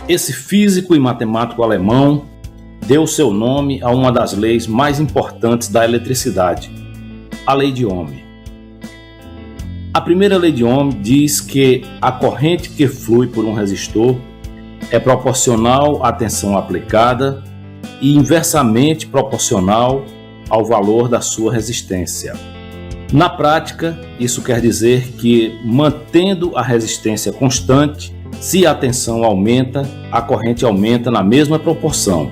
Esse físico e matemático alemão deu seu nome a uma das leis mais importantes da eletricidade, a Lei de Ohm. A primeira lei de Ohm diz que a corrente que flui por um resistor é proporcional à tensão aplicada e inversamente proporcional ao valor da sua resistência. Na prática, isso quer dizer que, mantendo a resistência constante, se a tensão aumenta, a corrente aumenta na mesma proporção.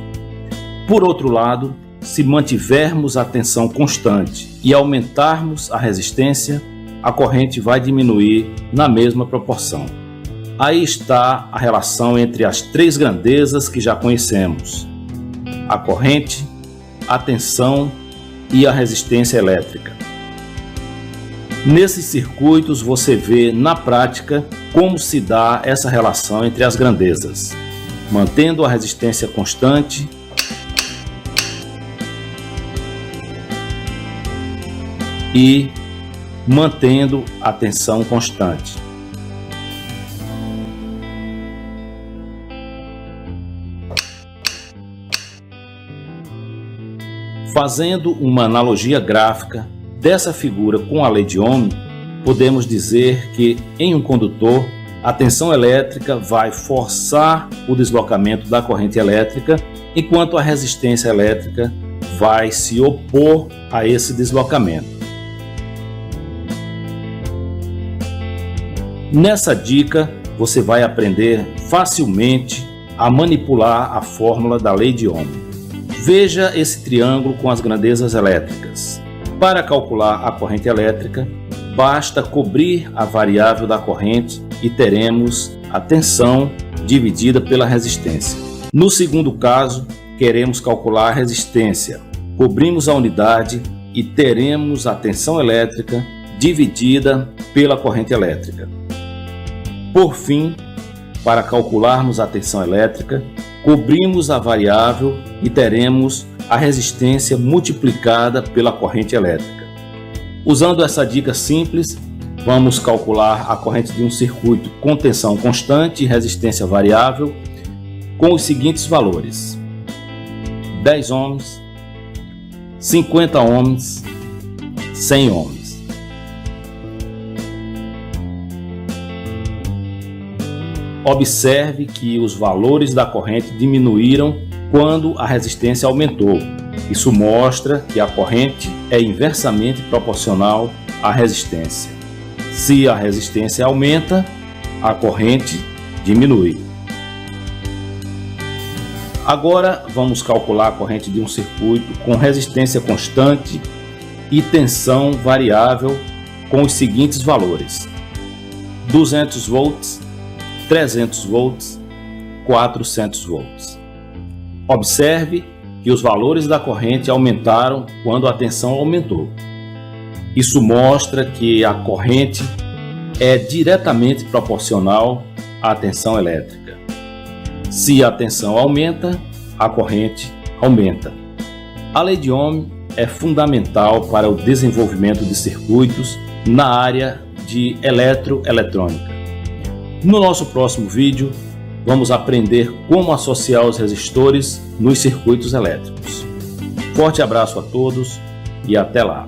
Por outro lado, se mantivermos a tensão constante e aumentarmos a resistência, a corrente vai diminuir na mesma proporção. Aí está a relação entre as três grandezas que já conhecemos: a corrente, a tensão e a resistência elétrica. Nesses circuitos você vê na prática como se dá essa relação entre as grandezas, mantendo a resistência constante e mantendo a tensão constante. Fazendo uma analogia gráfica dessa figura com a lei de Ohm, podemos dizer que em um condutor a tensão elétrica vai forçar o deslocamento da corrente elétrica, enquanto a resistência elétrica vai se opor a esse deslocamento. Nessa dica, você vai aprender facilmente a manipular a fórmula da lei de Ohm. Veja esse triângulo com as grandezas elétricas. Para calcular a corrente elétrica, basta cobrir a variável da corrente e teremos a tensão dividida pela resistência. No segundo caso, queremos calcular a resistência. Cobrimos a unidade e teremos a tensão elétrica dividida pela corrente elétrica. Por fim, para calcularmos a tensão elétrica, cobrimos a variável e teremos a resistência multiplicada pela corrente elétrica. Usando essa dica simples, vamos calcular a corrente de um circuito com tensão constante e resistência variável com os seguintes valores: 10 ohms, 50 ohms, 100 ohms. Observe que os valores da corrente diminuíram quando a resistência aumentou. Isso mostra que a corrente é inversamente proporcional à resistência. Se a resistência aumenta, a corrente diminui. Agora vamos calcular a corrente de um circuito com resistência constante e tensão variável com os seguintes valores: 200 volts, 300 volts, 400 volts. Observe que os valores da corrente aumentaram quando a tensão aumentou. Isso mostra que a corrente é diretamente proporcional à tensão elétrica. Se a tensão aumenta, a corrente aumenta. A lei de Ohm é fundamental para o desenvolvimento de circuitos na área de eletroeletrônica. No nosso próximo vídeo, vamos aprender como associar os resistores nos circuitos elétricos. Forte abraço a todos e até lá!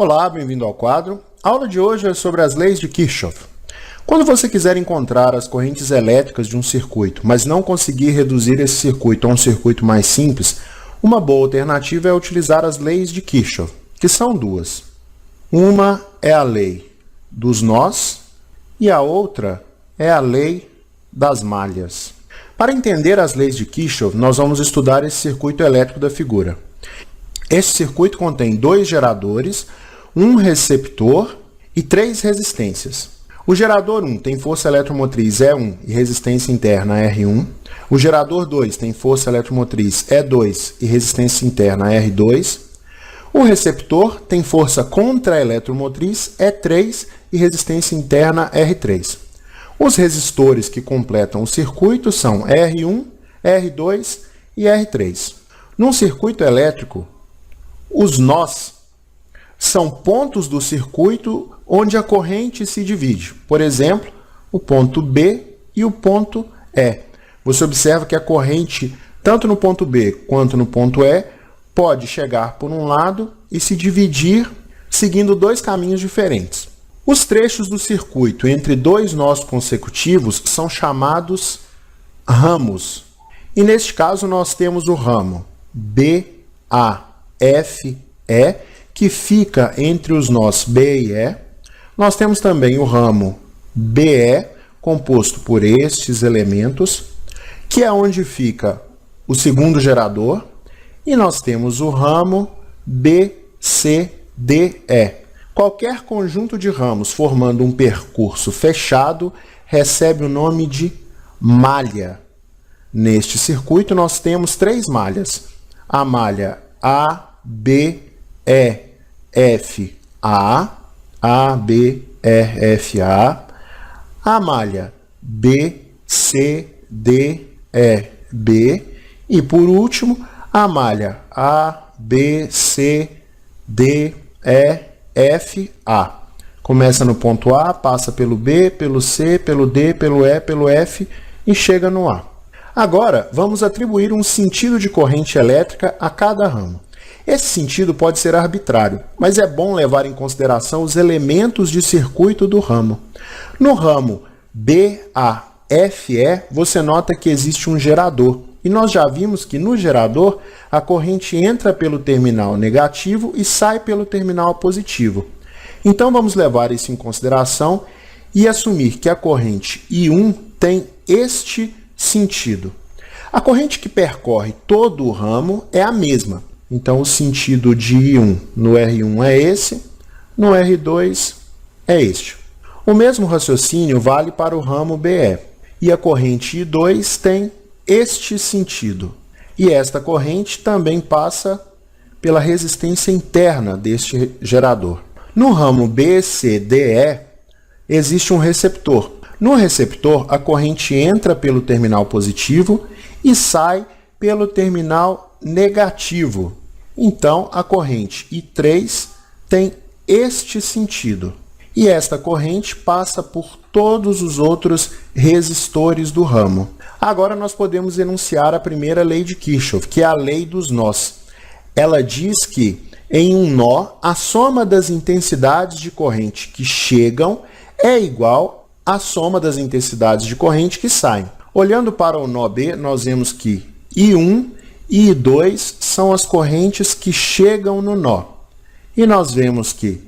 Olá, bem-vindo ao quadro. A aula de hoje é sobre as leis de Kirchhoff. Quando você quiser encontrar as correntes elétricas de um circuito, mas não conseguir reduzir esse circuito a um circuito mais simples, uma boa alternativa é utilizar as leis de Kirchhoff, que são duas. Uma é a lei dos nós e a outra é a lei das malhas. Para entender as leis de Kirchhoff, nós vamos estudar esse circuito elétrico da figura. Este circuito contém 2 geradores, um receptor e 3 resistências. O gerador 1 tem força eletromotriz E1 e resistência interna R1. O gerador 2 tem força eletromotriz E2 e resistência interna R2. O receptor tem força contra-eletromotriz E3 e resistência interna R3. Os resistores que completam o circuito são R1, R2 e R3. Num circuito elétrico, os nós são pontos do circuito onde a corrente se divide. Por exemplo, o ponto B e o ponto E. Você observa que a corrente, tanto no ponto B quanto no ponto E, pode chegar por um lado e se dividir seguindo 2 caminhos diferentes. Os trechos do circuito entre 2 nós consecutivos são chamados ramos. E neste caso nós temos o ramo BAFE, que fica entre os nós B e E. Nós temos também o ramo BE, composto por estes elementos, que é onde fica o segundo gerador. E nós temos o ramo BCDE. Qualquer conjunto de ramos formando um percurso fechado recebe o nome de malha. Neste circuito nós temos 3 malhas. A malha A, B, E, F, A, B, E, F, A. A malha B, C, D, E, B. E por último, a malha A, B, C, D, E, F, A. Começa no ponto A, passa pelo B, pelo C, pelo D, pelo E, pelo F e chega no A. Agora, vamos atribuir um sentido de corrente elétrica a cada ramo. Esse sentido pode ser arbitrário, mas é bom levar em consideração os elementos de circuito do ramo. No ramo BAFE, você nota que existe um gerador. E nós já vimos que no gerador a corrente entra pelo terminal negativo e sai pelo terminal positivo. Então vamos levar isso em consideração e assumir que a corrente I1 tem este sentido. A corrente que percorre todo o ramo é a mesma. Então o sentido de I1 no R1 é esse, no R2 é este. O mesmo raciocínio vale para o ramo BE. E a corrente I2 tem este sentido. E esta corrente também passa pela resistência interna deste gerador. No ramo BCDE existe um receptor. No receptor, a corrente entra pelo terminal positivo e sai pelo terminal negativo. Então, a corrente I3 tem este sentido. E esta corrente passa por todos os outros resistores do ramo. Agora nós podemos enunciar a primeira lei de Kirchhoff, que é a lei dos nós. Ela diz que em um nó, a soma das intensidades de corrente que chegam é igual à soma das intensidades de corrente que saem. Olhando para o nó B, nós vemos que I1 e I2 são as correntes que chegam no nó. E nós vemos que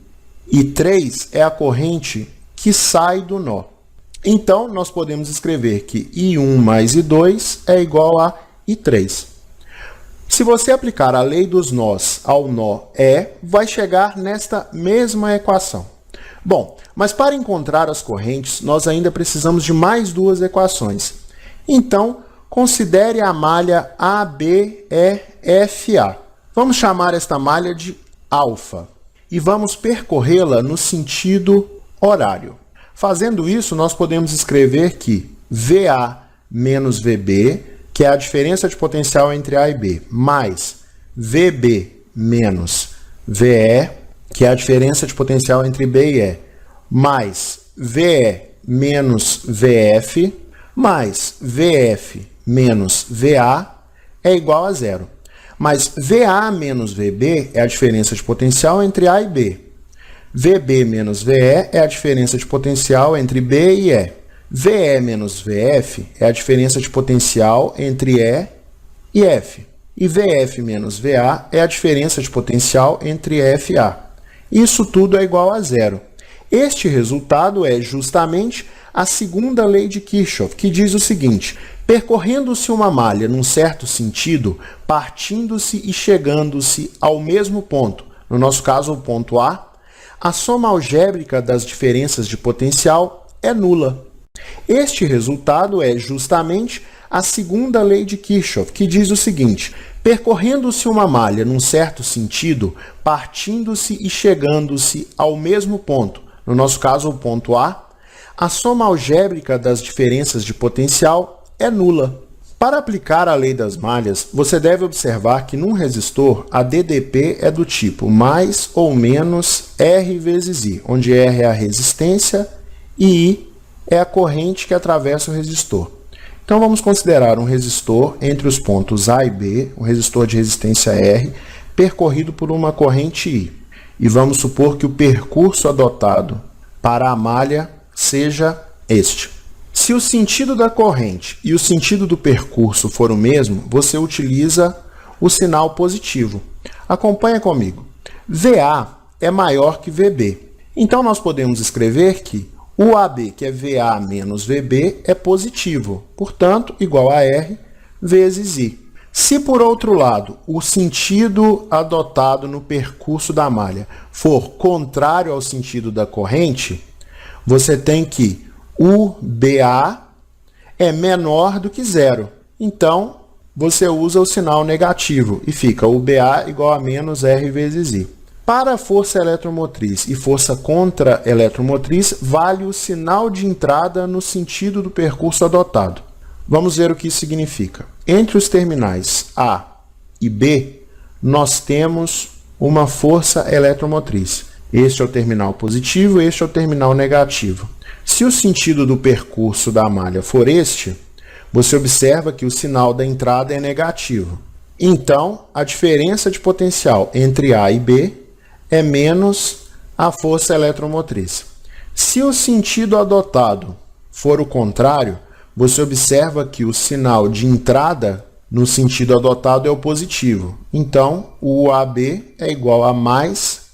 I3 é a corrente que sai do nó. Então, nós podemos escrever que I1 mais I2 é igual a I3. Se você aplicar a lei dos nós ao nó E, vai chegar nesta mesma equação. Bom, mas para encontrar as correntes, nós ainda precisamos de mais 2 equações. Então, considere a malha ABEFA. Vamos chamar esta malha de alfa e vamos percorrê-la no sentido horário. Fazendo isso, nós podemos escrever que VA menos VB, que é a diferença de potencial entre A e B, mais VB menos VE, que é a diferença de potencial entre B e E, mais VE menos VF, mais VF menos VA é igual a zero. Mas VA menos VB é a diferença de potencial entre A e B. VB menos VE é a diferença de potencial entre B e E. VE menos VF é a diferença de potencial entre E e F. E VF menos VA é a diferença de potencial entre F e A. Isso tudo é igual a zero. Este resultado é justamente a segunda lei de Kirchhoff, que diz o seguinte: percorrendo-se uma malha num certo sentido, partindo-se e chegando-se ao mesmo ponto, no nosso caso o ponto A soma algébrica das diferenças de potencial é nula. Este resultado é justamente a segunda lei de Kirchhoff, que diz o seguinte: percorrendo-se uma malha num certo sentido, partindo-se e chegando-se ao mesmo ponto, no nosso caso o ponto a soma algébrica das diferenças de potencial é nula. Para aplicar a lei das malhas, você deve observar que num resistor a DDP é do tipo mais ou menos R vezes I, onde R é a resistência e I é a corrente que atravessa o resistor. Então vamos considerar um resistor entre os pontos A e B, um resistor de resistência R, percorrido por uma corrente I. E vamos supor que o percurso adotado para a malha seja este. Se o sentido da corrente e o sentido do percurso for o mesmo, você utiliza o sinal positivo. Acompanha comigo. VA é maior que VB. Então nós podemos escrever que o AB, que é VA menos VB, é positivo, portanto, igual a R vezes I. Se, por outro lado, o sentido adotado no percurso da malha for contrário ao sentido da corrente, você tem que o BA é menor do que zero. Então, você usa o sinal negativo e fica o BA igual a menos R vezes I. Para a força eletromotriz e força contra-eletromotriz, vale o sinal de entrada no sentido do percurso adotado. Vamos ver o que isso significa. Entre os terminais A e B, nós temos uma força eletromotriz. Este é o terminal positivo, este é o terminal negativo. Se o sentido do percurso da malha for este, você observa que o sinal da entrada é negativo. Então, a diferença de potencial entre A e B é menos a força eletromotriz. Se o sentido adotado for o contrário, você observa que o sinal de entrada no sentido adotado é o positivo. Então, o AB é igual a mais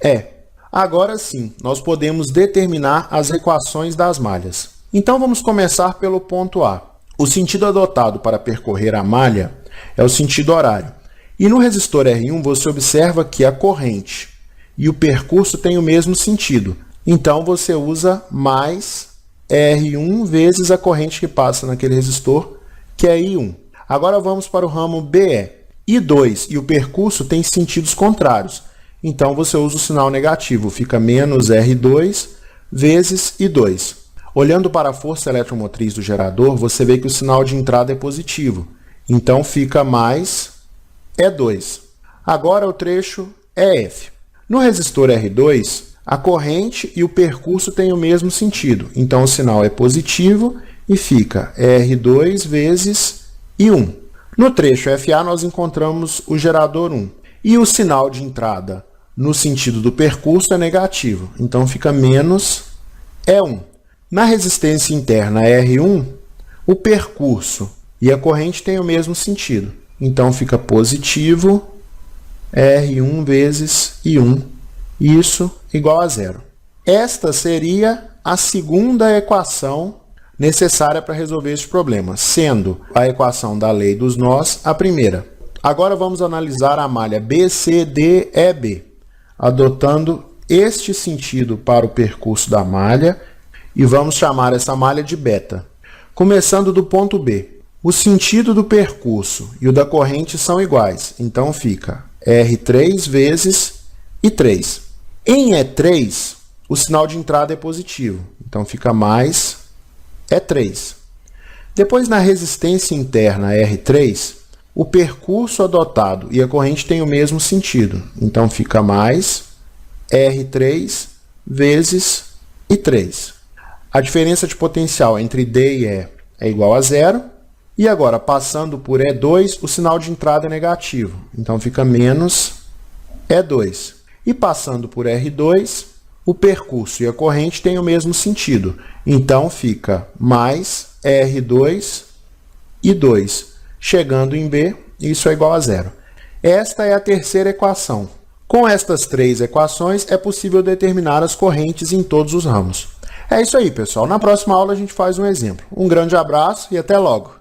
E. Agora sim, nós podemos determinar as equações das malhas. Então, vamos começar pelo ponto A. O sentido adotado para percorrer a malha é o sentido horário. E no resistor R1, você observa que a corrente e o percurso têm o mesmo sentido. Então, você usa mais R1 vezes a corrente que passa naquele resistor, que é I1. Agora, vamos para o ramo BE. I2 e o percurso têm sentidos contrários. Então, você usa o sinal negativo. Fica menos R2 vezes I2. Olhando para a força eletromotriz do gerador, você vê que o sinal de entrada é positivo. Então, fica mais E2. Agora, o trecho é F. No resistor R2, a corrente e o percurso têm o mesmo sentido. Então, o sinal é positivo e fica R2 vezes I1. No trecho FA, nós encontramos o gerador 1. E o sinal de entrada no sentido do percurso é negativo. Então, fica menos E1. Na resistência interna R1, o percurso e a corrente têm o mesmo sentido. Então, fica positivo R1 vezes I1. Isso igual a zero. Esta seria a segunda equação necessária para resolver este problema, sendo a equação da lei dos nós a primeira. Agora vamos analisar a malha BCDEB, adotando este sentido para o percurso da malha e vamos chamar essa malha de beta. Começando do ponto B, o sentido do percurso e o da corrente são iguais, então fica R3 vezes I3. Em E3, o sinal de entrada é positivo, então fica mais E3. Depois, na resistência interna R3, o percurso adotado e a corrente têm o mesmo sentido, então fica mais R3 vezes I3. A diferença de potencial entre D e E é igual a zero. E agora, passando por E2, o sinal de entrada é negativo, então fica menos E2. E passando por R2, o percurso e a corrente têm o mesmo sentido. Então, fica mais R2 e 2. Chegando em B, isso é igual a zero. Esta é a terceira equação. Com estas três equações, é possível determinar as correntes em todos os ramos. É isso aí, pessoal. Na próxima aula a gente faz um exemplo. Um grande abraço e até logo!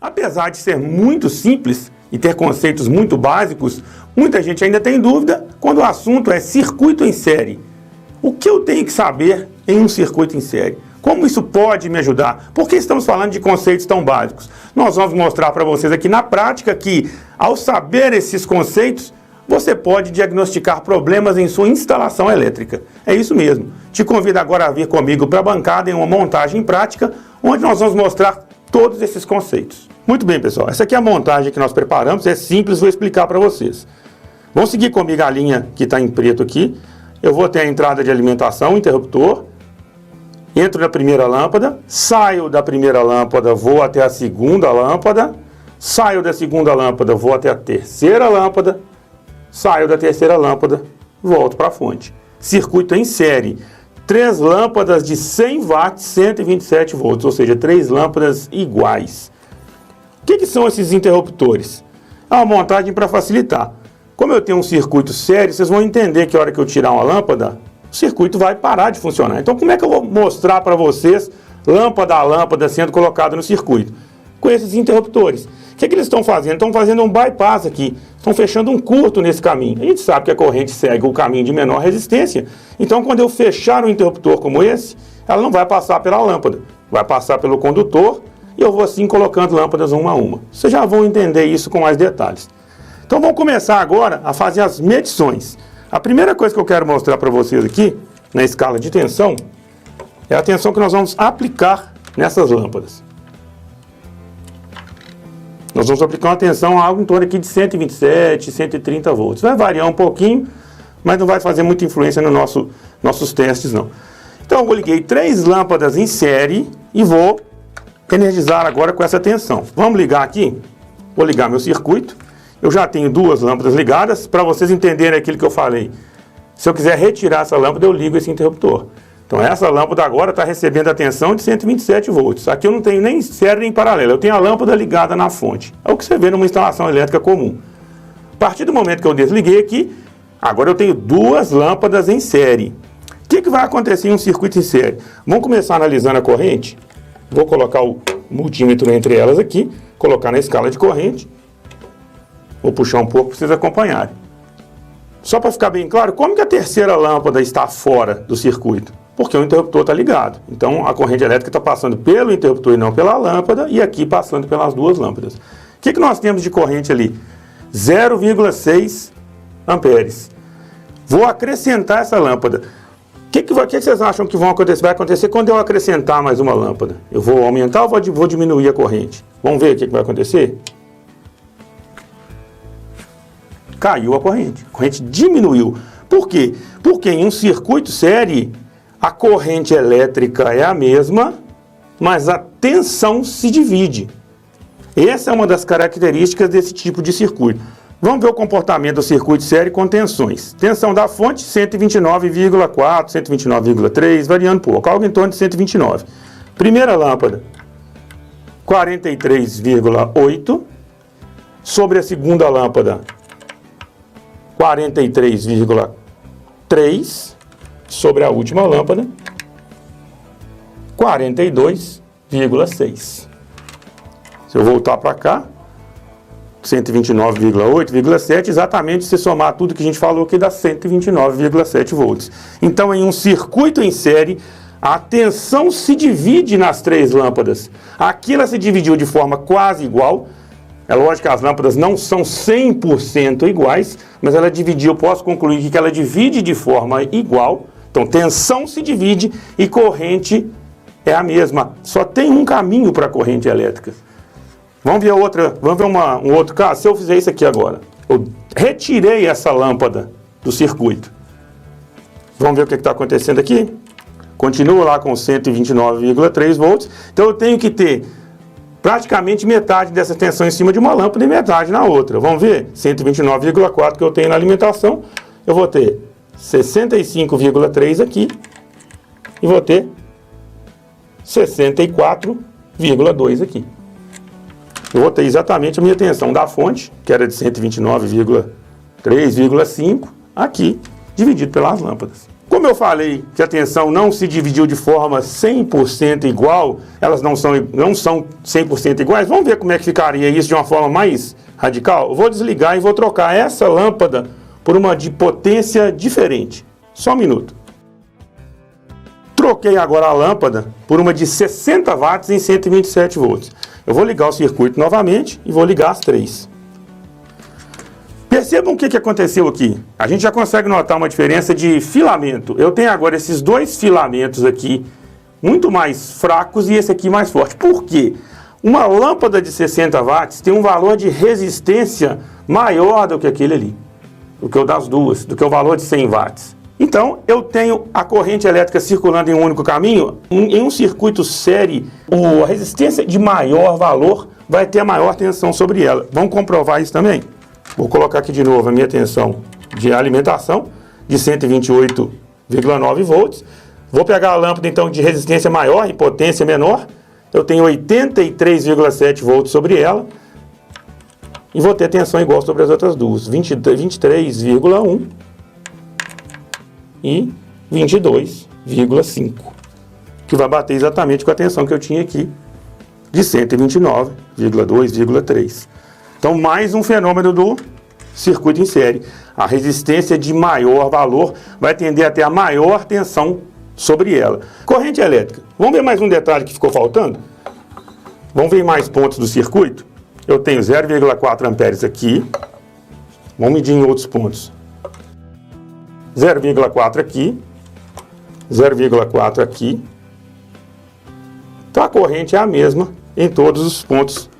Apesar de ser muito simples e ter conceitos muito básicos, muita gente ainda tem dúvida quando o assunto é circuito em série. O que eu tenho que saber em um circuito em série? Como isso pode me ajudar? Por que estamos falando de conceitos tão básicos? Nós vamos mostrar para vocês aqui na prática que, ao saber esses conceitos, você pode diagnosticar problemas em sua instalação elétrica. É isso mesmo. Te convido agora a vir comigo para a bancada em uma montagem prática, onde nós vamos mostrar todos esses conceitos. Muito bem, pessoal. Essa aqui é a montagem que nós preparamos. É simples, vou explicar para vocês. Vão seguir comigo a linha que está em preto aqui. Eu vou ter a entrada de alimentação, o interruptor. Entro na primeira lâmpada. Saio da primeira lâmpada, vou até a segunda lâmpada. Saio da segunda lâmpada, vou até a terceira lâmpada. Saio da terceira lâmpada, volto para a fonte. Circuito em série. 3 lâmpadas de 100 watts, 127 volts, ou seja, 3 lâmpadas iguais. O que são esses interruptores? É uma montagem para facilitar. Como eu tenho um circuito sério, vocês vão entender que a hora que eu tirar uma lâmpada, o circuito vai parar de funcionar. Então, como é que eu vou mostrar para vocês lâmpada a lâmpada sendo colocada no circuito? Com esses interruptores. O que eles estão fazendo? Estão fazendo um bypass aqui. Estão fechando um curto nesse caminho. A gente sabe que a corrente segue o caminho de menor resistência. Então, quando eu fechar um interruptor como esse, ela não vai passar pela lâmpada. Vai passar pelo condutor e eu vou assim colocando lâmpadas uma a uma. Vocês já vão entender isso com mais detalhes. Então, vamos começar agora a fazer as medições. A primeira coisa que eu quero mostrar para vocês aqui, na escala de tensão, é a tensão que nós vamos aplicar nessas lâmpadas. Nós vamos aplicar uma tensão a algo em torno aqui de 127, 130 volts. Vai variar um pouquinho, mas não vai fazer muita influência nos nossos testes, não. Então, eu liguei 3 lâmpadas em série e vou energizar agora com essa tensão. Vamos ligar aqui? Vou ligar meu circuito. Eu já tenho 2 lâmpadas ligadas. Para vocês entenderem aquilo que eu falei, se eu quiser retirar essa lâmpada, eu ligo esse interruptor. Então, essa lâmpada agora está recebendo a tensão de 127 volts. Aqui eu não tenho nem série nem paralelo, eu tenho a lâmpada ligada na fonte. É o que você vê numa instalação elétrica comum. A partir do momento que eu desliguei aqui, agora eu tenho 2 lâmpadas em série. O que vai acontecer em um circuito em série? Vamos começar analisando a corrente. Vou colocar o multímetro entre elas aqui, colocar na escala de corrente. Vou puxar um pouco para vocês acompanharem. Só para ficar bem claro, como que a terceira lâmpada está fora do circuito? Porque o interruptor está ligado. Então, a corrente elétrica está passando pelo interruptor e não pela lâmpada, e aqui passando pelas 2 lâmpadas. O que nós temos de corrente ali? 0,6 amperes. Vou acrescentar essa lâmpada. O que vocês acham que vai acontecer quando eu acrescentar mais uma lâmpada? Eu vou aumentar ou vou diminuir a corrente? Vamos ver o que vai acontecer? Caiu a corrente diminuiu. Por quê? Porque em um circuito série, a corrente elétrica é a mesma, mas a tensão se divide. Essa é uma das características desse tipo de circuito. Vamos ver o comportamento do circuito série com tensões. Tensão da fonte 129,4, 129,3, variando pouco, algo em torno de 129. Primeira lâmpada 43,8, sobre a segunda lâmpada 43,3, sobre a última lâmpada 42,6. Se eu voltar para cá, 129,8,7, exatamente se somar tudo que a gente falou aqui dá 129,7 volts. Então, em um circuito em série, a tensão se divide nas três lâmpadas. Aqui ela se dividiu de forma quase igual. É lógico que as lâmpadas não são 100% iguais, mas ela dividiu, eu posso concluir que ela divide de forma igual. Então, tensão se divide e corrente é a mesma. Só tem um caminho para a corrente elétrica. Vamos ver um outro caso. Se eu fizer isso aqui agora, eu retirei essa lâmpada do circuito. Vamos ver o que está acontecendo aqui? Continua lá com 129,3 volts. Então eu tenho que ter praticamente metade dessa tensão em cima de uma lâmpada e metade na outra. Vamos ver? 129,4 que eu tenho na alimentação, eu vou ter 65,3 aqui e vou ter 64,2 aqui. Eu vou ter exatamente a minha tensão da fonte, que era de 129,3,5, aqui, dividido pelas lâmpadas. Como eu falei que a tensão não se dividiu de forma 100% igual, elas não são 100% iguais, vamos ver como é que ficaria isso de uma forma mais radical? Eu vou desligar e vou trocar essa lâmpada por uma de potência diferente. Só um minuto. Troquei agora a lâmpada por uma de 60 watts em 127 volts. Eu vou ligar o circuito novamente e vou ligar as três. Percebam o que aconteceu aqui. A gente já consegue notar uma diferença de filamento. Eu tenho agora esses dois filamentos aqui muito mais fracos e esse aqui mais forte. Por quê? Uma lâmpada de 60 watts tem um valor de resistência maior do que aquele ali. Do que o das duas, do que o valor de 100 watts. Então, eu tenho a corrente elétrica circulando em um único caminho. Em um circuito série, a resistência de maior valor vai ter a maior tensão sobre ela. Vamos comprovar isso também? Vou colocar aqui de novo a minha tensão de alimentação, de 128,9 volts. Vou pegar a lâmpada, então, de resistência maior e potência menor. Eu tenho 83,7 volts sobre ela. E vou ter tensão igual sobre as outras duas, 23,1 e 22,5, que vai bater exatamente com a tensão que eu tinha aqui, de 129,2,3. Então, mais um fenômeno do circuito em série. A resistência de maior valor vai tender a ter a maior tensão sobre ela. Corrente elétrica. Vamos ver mais um detalhe que ficou faltando? Vamos ver mais pontos do circuito? Eu tenho 0,4 amperes aqui. Vamos medir em outros pontos. 0,4 aqui, 0,4 aqui. Então a corrente é a mesma em todos os pontos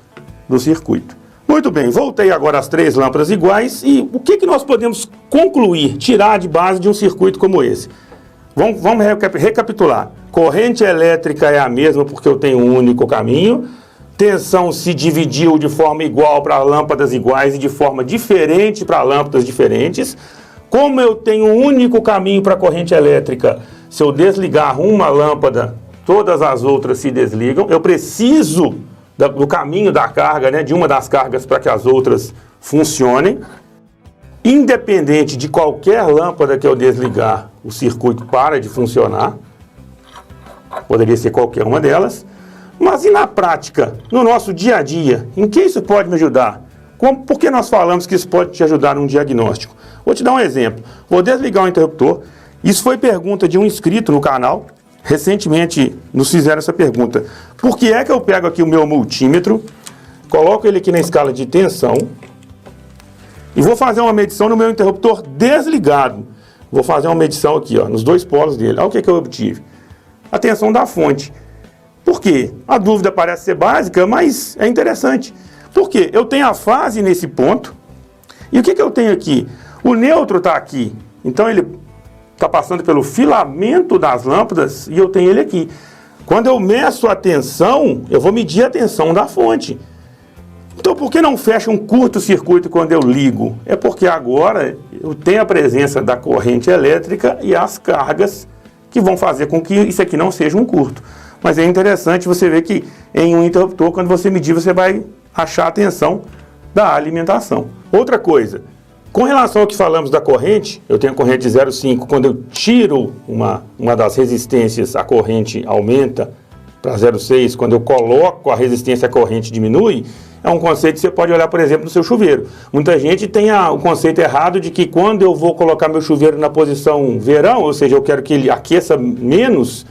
do circuito. Muito bem, voltei agora às três lâmpadas iguais e o que nós podemos concluir, tirar de base de um circuito como esse? Vamos recapitular. Corrente elétrica é a mesma porque eu tenho um único caminho. Tensão se dividiu de forma igual para lâmpadas iguais e de forma diferente para lâmpadas diferentes. Como eu tenho um único caminho para a corrente elétrica, se eu desligar uma lâmpada, todas as outras se desligam. Eu preciso do caminho da carga, né, de uma das cargas para que as outras funcionem. Independente de qualquer lâmpada que eu desligar, o circuito para de funcionar. Poderia ser qualquer uma delas. Mas e na prática, no nosso dia a dia, em que isso pode me ajudar? Por que nós falamos que isso pode te ajudar num diagnóstico? Vou te dar um exemplo. Vou desligar o interruptor. Isso foi pergunta de um inscrito no canal. Recentemente nos fizeram essa pergunta. Por que é que eu pego aqui o meu multímetro, coloco ele aqui na escala de tensão e vou fazer uma medição no meu interruptor desligado? Vou fazer uma medição aqui, ó, nos dois polos dele. Olha o que eu obtive. A tensão da fonte. Por quê? A dúvida parece ser básica, mas é interessante. Por quê? Eu tenho a fase nesse ponto. E o que eu tenho aqui? O neutro está aqui. Então ele está passando pelo filamento das lâmpadas e eu tenho ele aqui. Quando eu meço a tensão, eu vou medir a tensão da fonte. Então, por que não fecha um curto-circuito quando eu ligo? É porque agora eu tenho a presença da corrente elétrica e as cargas que vão fazer com que isso aqui não seja um curto. Mas é interessante você ver que em um interruptor, quando você medir, você vai achar a tensão da alimentação. Outra coisa, com relação ao que falamos da corrente, eu tenho corrente de 0,5, quando eu tiro uma das resistências, a corrente aumenta para 0,6, quando eu coloco a resistência, a corrente diminui. É um conceito que você pode olhar, por exemplo, no seu chuveiro. Muita gente tem o conceito errado de que quando eu vou colocar meu chuveiro na posição verão, ou seja, eu quero que ele aqueça menos,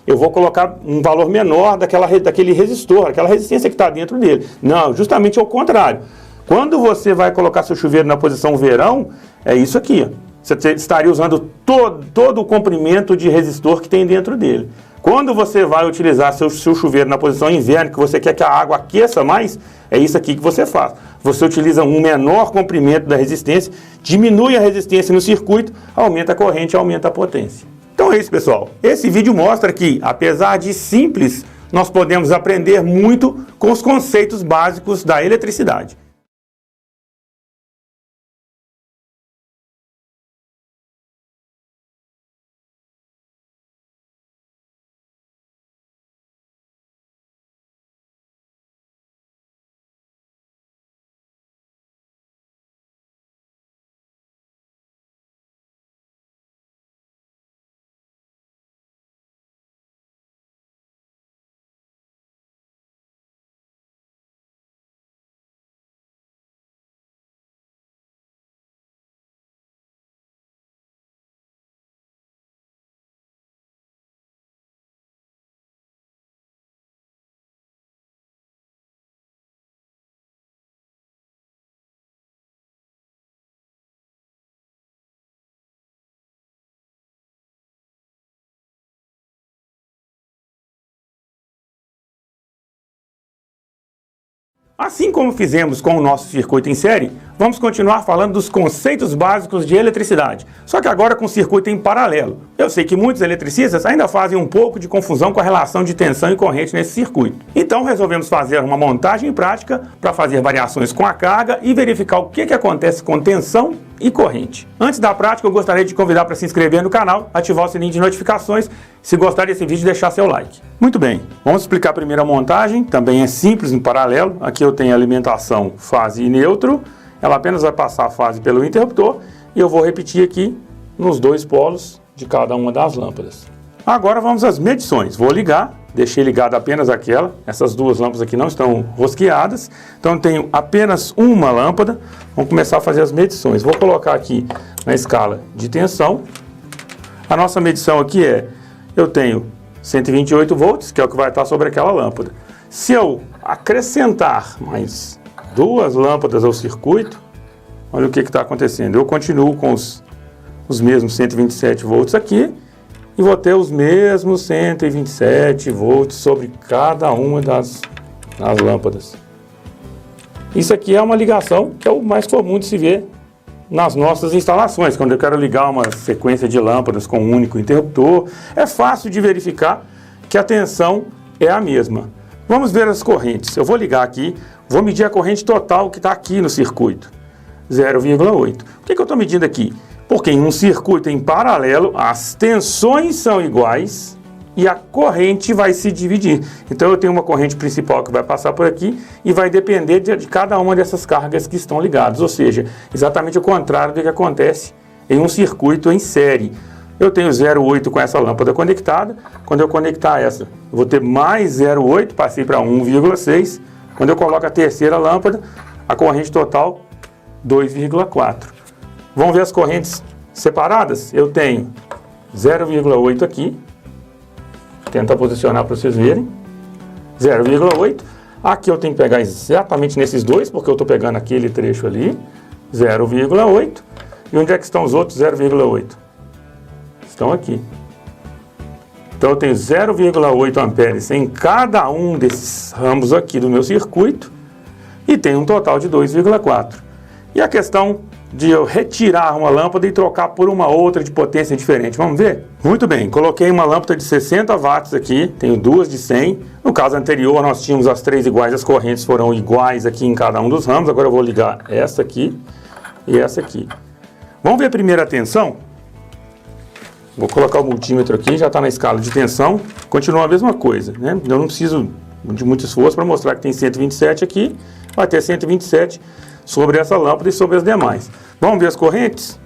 eu vou colocar um valor menor daquele resistor, aquela resistência que está dentro dele. Não, justamente ao contrário. Quando você vai colocar seu chuveiro na posição verão, é isso aqui. Você estaria usando todo o comprimento de resistor que tem dentro dele. Quando você vai utilizar seu chuveiro na posição inverno, que você quer que a água aqueça mais, é isso aqui que você faz. Você utiliza um menor comprimento da resistência, diminui a resistência no circuito, aumenta a corrente, aumenta a potência. Então é isso, pessoal. Esse vídeo mostra que, apesar de simples, nós podemos aprender muito com os conceitos básicos da eletricidade. Assim como fizemos com o nosso circuito em série, vamos continuar falando dos conceitos básicos de eletricidade, só que agora com circuito em paralelo. Eu sei que muitos eletricistas ainda fazem um pouco de confusão com a relação de tensão e corrente nesse circuito. Então resolvemos fazer uma montagem prática para fazer variações com a carga e verificar o que acontece com tensão e corrente. Antes da prática, eu gostaria de convidar para se inscrever no canal, ativar o sininho de notificações, se gostar desse vídeo, deixar seu like. Muito bem, vamos explicar primeiro a montagem, também é simples em paralelo. Aqui eu tenho a alimentação fase e neutro, ela apenas vai passar a fase pelo interruptor e eu vou repetir aqui nos dois polos de cada uma das lâmpadas. Agora vamos às medições. Vou ligar, deixei ligada apenas aquela, essas duas lâmpadas aqui não estão rosqueadas, então eu tenho apenas uma lâmpada. Vamos começar a fazer as medições. Vou colocar aqui na escala de tensão. A nossa medição aqui eu tenho 128 volts, que é o que vai estar sobre aquela lâmpada. Se eu acrescentar mais duas lâmpadas ao circuito, olha o que está acontecendo. Eu continuo com os mesmos 127 volts aqui e vou ter os mesmos 127 volts sobre cada uma das lâmpadas. Isso aqui é uma ligação que é o mais comum de se ver nas nossas instalações. Quando eu quero ligar uma sequência de lâmpadas com um único interruptor, é fácil de verificar que a tensão é a mesma. Vamos ver as correntes. Eu vou ligar aqui, vou medir a corrente total que está aqui no circuito, 0,8. Por que eu estou medindo aqui? Porque em um circuito em paralelo, as tensões são iguais e a corrente vai se dividir. Então eu tenho uma corrente principal que vai passar por aqui e vai depender de cada uma dessas cargas que estão ligadas. Ou seja, exatamente o contrário do que acontece em um circuito em série. Eu tenho 0,8 com essa lâmpada conectada. Quando eu conectar essa, eu vou ter mais 0,8, passei para 1,6. Quando eu coloco a terceira lâmpada, a corrente total 2,4. Vamos ver as correntes separadas? Eu tenho 0,8 aqui. Tenta posicionar para vocês verem. 0,8. Aqui eu tenho que pegar exatamente nesses dois, porque eu estou pegando aquele trecho ali. 0,8. E onde é que estão os outros 0,8? Estão aqui. Então eu tenho 0,8 amperes em cada um desses ramos aqui do meu circuito. E tenho um total de 2,4. E a questão de eu retirar uma lâmpada e trocar por uma outra de potência diferente. Vamos ver? Muito bem, coloquei uma lâmpada de 60 watts aqui, tenho duas de 100. No caso anterior nós tínhamos as três iguais, as correntes foram iguais aqui em cada um dos ramos. Agora eu vou ligar essa aqui e essa aqui. Vamos ver a primeira tensão? Vou colocar o multímetro aqui, já está na escala de tensão. Continua a mesma coisa, né? Eu não preciso de muito esforço para mostrar que tem 127 aqui. Vai ter 127 sobre essa lâmpada e sobre as demais. Vamos ver as correntes?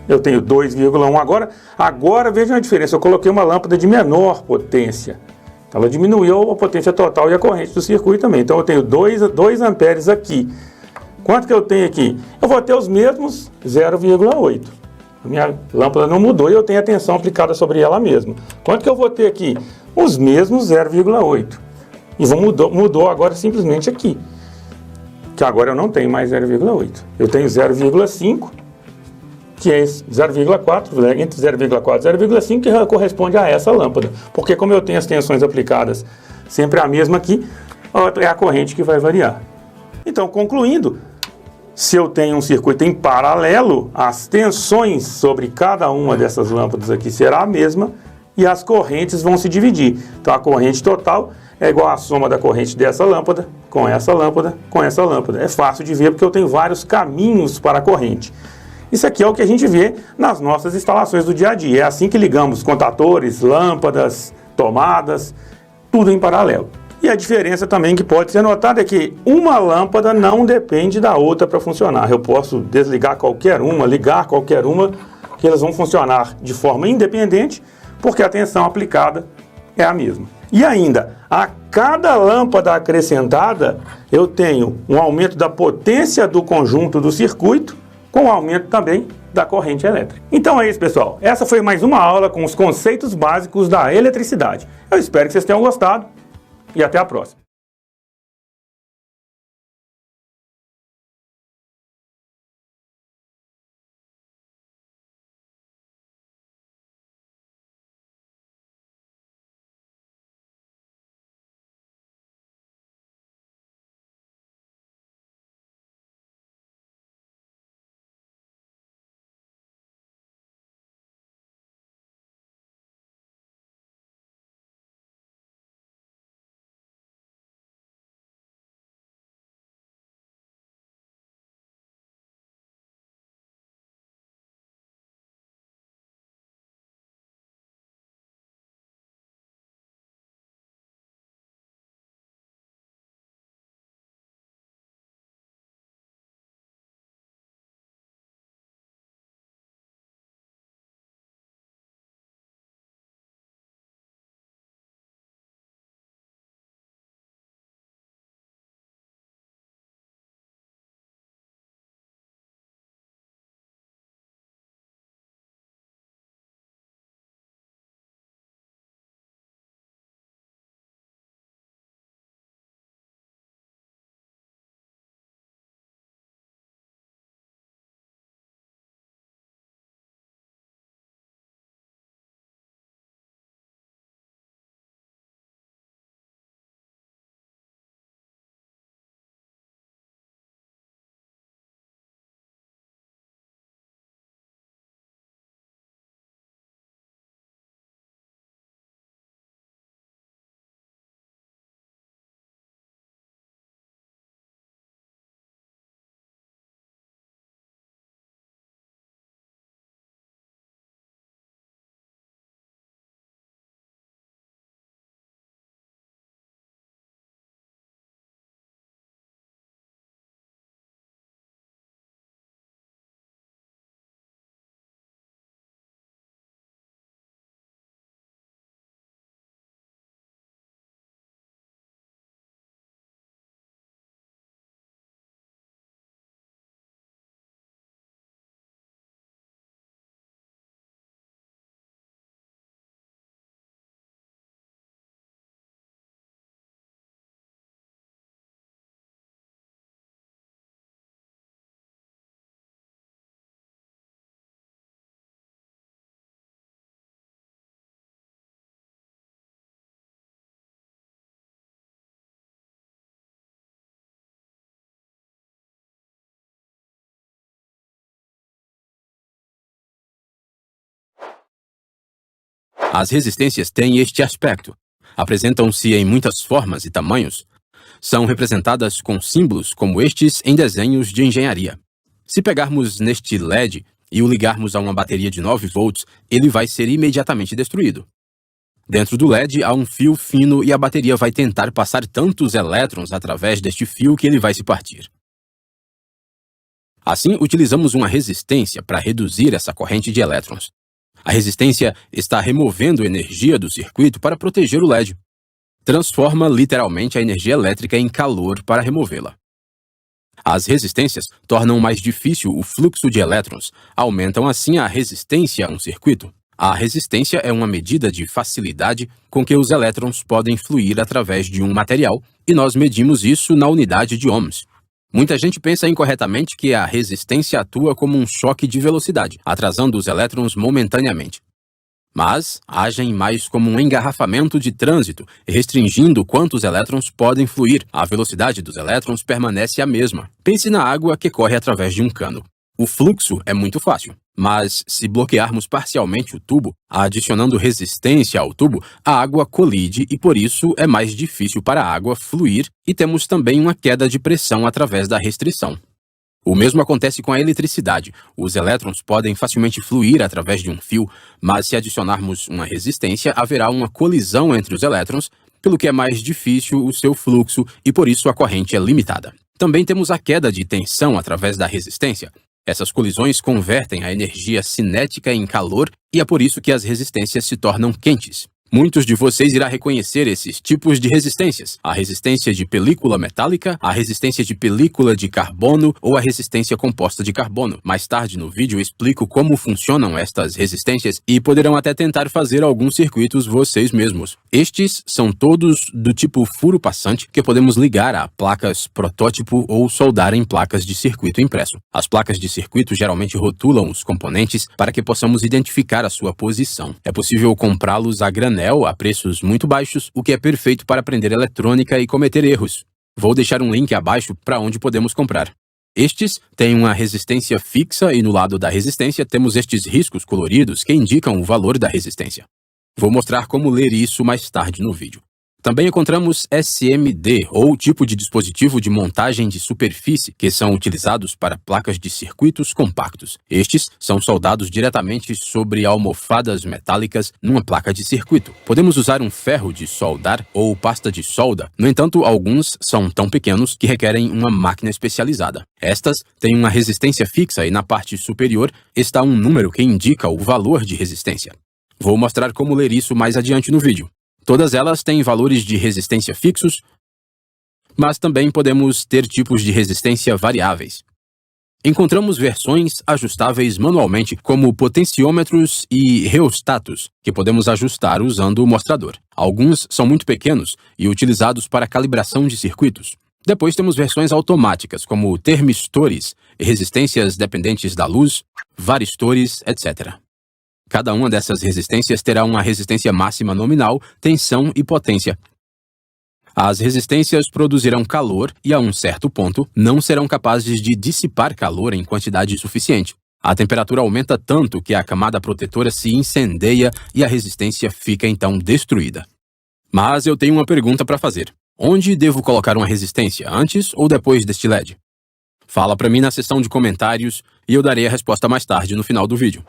Eu tenho 2,1 agora. Agora vejam a diferença. Eu coloquei uma lâmpada de menor potência. Ela diminuiu a potência total e a corrente do circuito também. Então eu tenho 2 amperes aqui. Quanto que eu tenho aqui? Eu vou ter os mesmos 0,8. A minha lâmpada não mudou e eu tenho a tensão aplicada sobre ela mesma. Quanto que eu vou ter aqui? Os mesmos 0,8. E mudou agora simplesmente aqui. Que agora eu não tenho mais 0,8. Eu tenho 0,5, que é 0,4, entre 0,4 e 0,5, que corresponde a essa lâmpada. Porque como eu tenho as tensões aplicadas sempre a mesma aqui, é a corrente que vai variar. Então, concluindo, se eu tenho um circuito em paralelo, as tensões sobre cada uma dessas lâmpadas aqui será a mesma e as correntes vão se dividir. Então, a corrente total é igual à soma da corrente dessa lâmpada com essa lâmpada com essa lâmpada. É fácil de ver porque eu tenho vários caminhos para a corrente. Isso aqui é o que a gente vê nas nossas instalações do dia a dia. É assim que ligamos contadores, lâmpadas, tomadas, tudo em paralelo. E a diferença também que pode ser notada é que uma lâmpada não depende da outra para funcionar. Eu posso desligar qualquer uma, ligar qualquer uma, que elas vão funcionar de forma independente, porque a tensão aplicada é a mesma. E ainda, a cada lâmpada acrescentada, eu tenho um aumento da potência do conjunto do circuito, com aumento também da corrente elétrica. Então é isso, pessoal. Essa foi mais uma aula com os conceitos básicos da eletricidade. Eu espero que vocês tenham gostado e até a próxima. As resistências têm este aspecto. Apresentam-se em muitas formas e tamanhos. São representadas com símbolos como estes em desenhos de engenharia. Se pegarmos neste LED e o ligarmos a uma bateria de 9 volts, ele vai ser imediatamente destruído. Dentro do LED há um fio fino e a bateria vai tentar passar tantos elétrons através deste fio que ele vai se partir. Assim, utilizamos uma resistência para reduzir essa corrente de elétrons. A resistência está removendo energia do circuito para proteger o LED. Transforma literalmente a energia elétrica em calor para removê-la. As resistências tornam mais difícil o fluxo de elétrons, aumentam assim a resistência a um circuito. A resistência é uma medida de facilidade com que os elétrons podem fluir através de um material, e nós medimos isso na unidade de ohms. Muita gente pensa incorretamente que a resistência atua como um choque de velocidade, atrasando os elétrons momentaneamente. Mas agem mais como um engarrafamento de trânsito, restringindo quantos elétrons podem fluir. A velocidade dos elétrons permanece a mesma. Pense na água que corre através de um cano. O fluxo é muito fácil, mas se bloquearmos parcialmente o tubo, adicionando resistência ao tubo, a água colide e por isso é mais difícil para a água fluir e temos também uma queda de pressão através da restrição. O mesmo acontece com a eletricidade. Os elétrons podem facilmente fluir através de um fio, mas se adicionarmos uma resistência, haverá uma colisão entre os elétrons, pelo que é mais difícil o seu fluxo e por isso a corrente é limitada. Também temos a queda de tensão através da resistência. Essas colisões convertem a energia cinética em calor e é por isso que as resistências se tornam quentes. Muitos de vocês irão reconhecer esses tipos de resistências: a resistência de película metálica, a resistência de película de carbono ou a resistência composta de carbono. Mais tarde no vídeo eu explico como funcionam estas resistências e poderão até tentar fazer alguns circuitos vocês mesmos. Estes são todos do tipo furo passante que podemos ligar a placas protótipo ou soldar em placas de circuito impresso. As placas de circuito geralmente rotulam os componentes para que possamos identificar a sua posição. É possível comprá-los a granel a preços muito baixos, o que é perfeito para aprender eletrônica e cometer erros. Vou deixar um link abaixo para onde podemos comprar. Estes têm uma resistência fixa e no lado da resistência temos estes riscos coloridos que indicam o valor da resistência. Vou mostrar como ler isso mais tarde no vídeo. Também encontramos SMD, ou tipo de dispositivo de montagem de superfície, que são utilizados para placas de circuitos compactos. Estes são soldados diretamente sobre almofadas metálicas numa placa de circuito. Podemos usar um ferro de soldar ou pasta de solda, no entanto, alguns são tão pequenos que requerem uma máquina especializada. Estas têm uma resistência fixa e na parte superior está um número que indica o valor de resistência. Vou mostrar como ler isso mais adiante no vídeo. Todas elas têm valores de resistência fixos, mas também podemos ter tipos de resistência variáveis. Encontramos versões ajustáveis manualmente, como potenciômetros e reostatos, que podemos ajustar usando o mostrador. Alguns são muito pequenos e utilizados para calibração de circuitos. Depois temos versões automáticas, como termistores, resistências dependentes da luz, varistores, etc. Cada uma dessas resistências terá uma resistência máxima nominal, tensão e potência. As resistências produzirão calor e, a um certo ponto, não serão capazes de dissipar calor em quantidade suficiente. A temperatura aumenta tanto que a camada protetora se incendeia e a resistência fica então destruída. Mas eu tenho uma pergunta para fazer. Onde devo colocar uma resistência, antes ou depois deste LED? Fala para mim na seção de comentários e eu darei a resposta mais tarde no final do vídeo.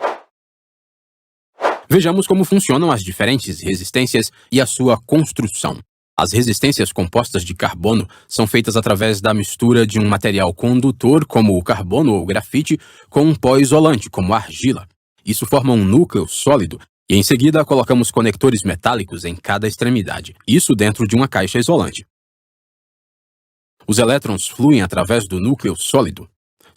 Vejamos como funcionam as diferentes resistências e a sua construção. As resistências compostas de carbono são feitas através da mistura de um material condutor, como o carbono ou grafite, com um pó isolante, como a argila. Isso forma um núcleo sólido e em seguida colocamos conectores metálicos em cada extremidade, isso dentro de uma caixa isolante. Os elétrons fluem através do núcleo sólido.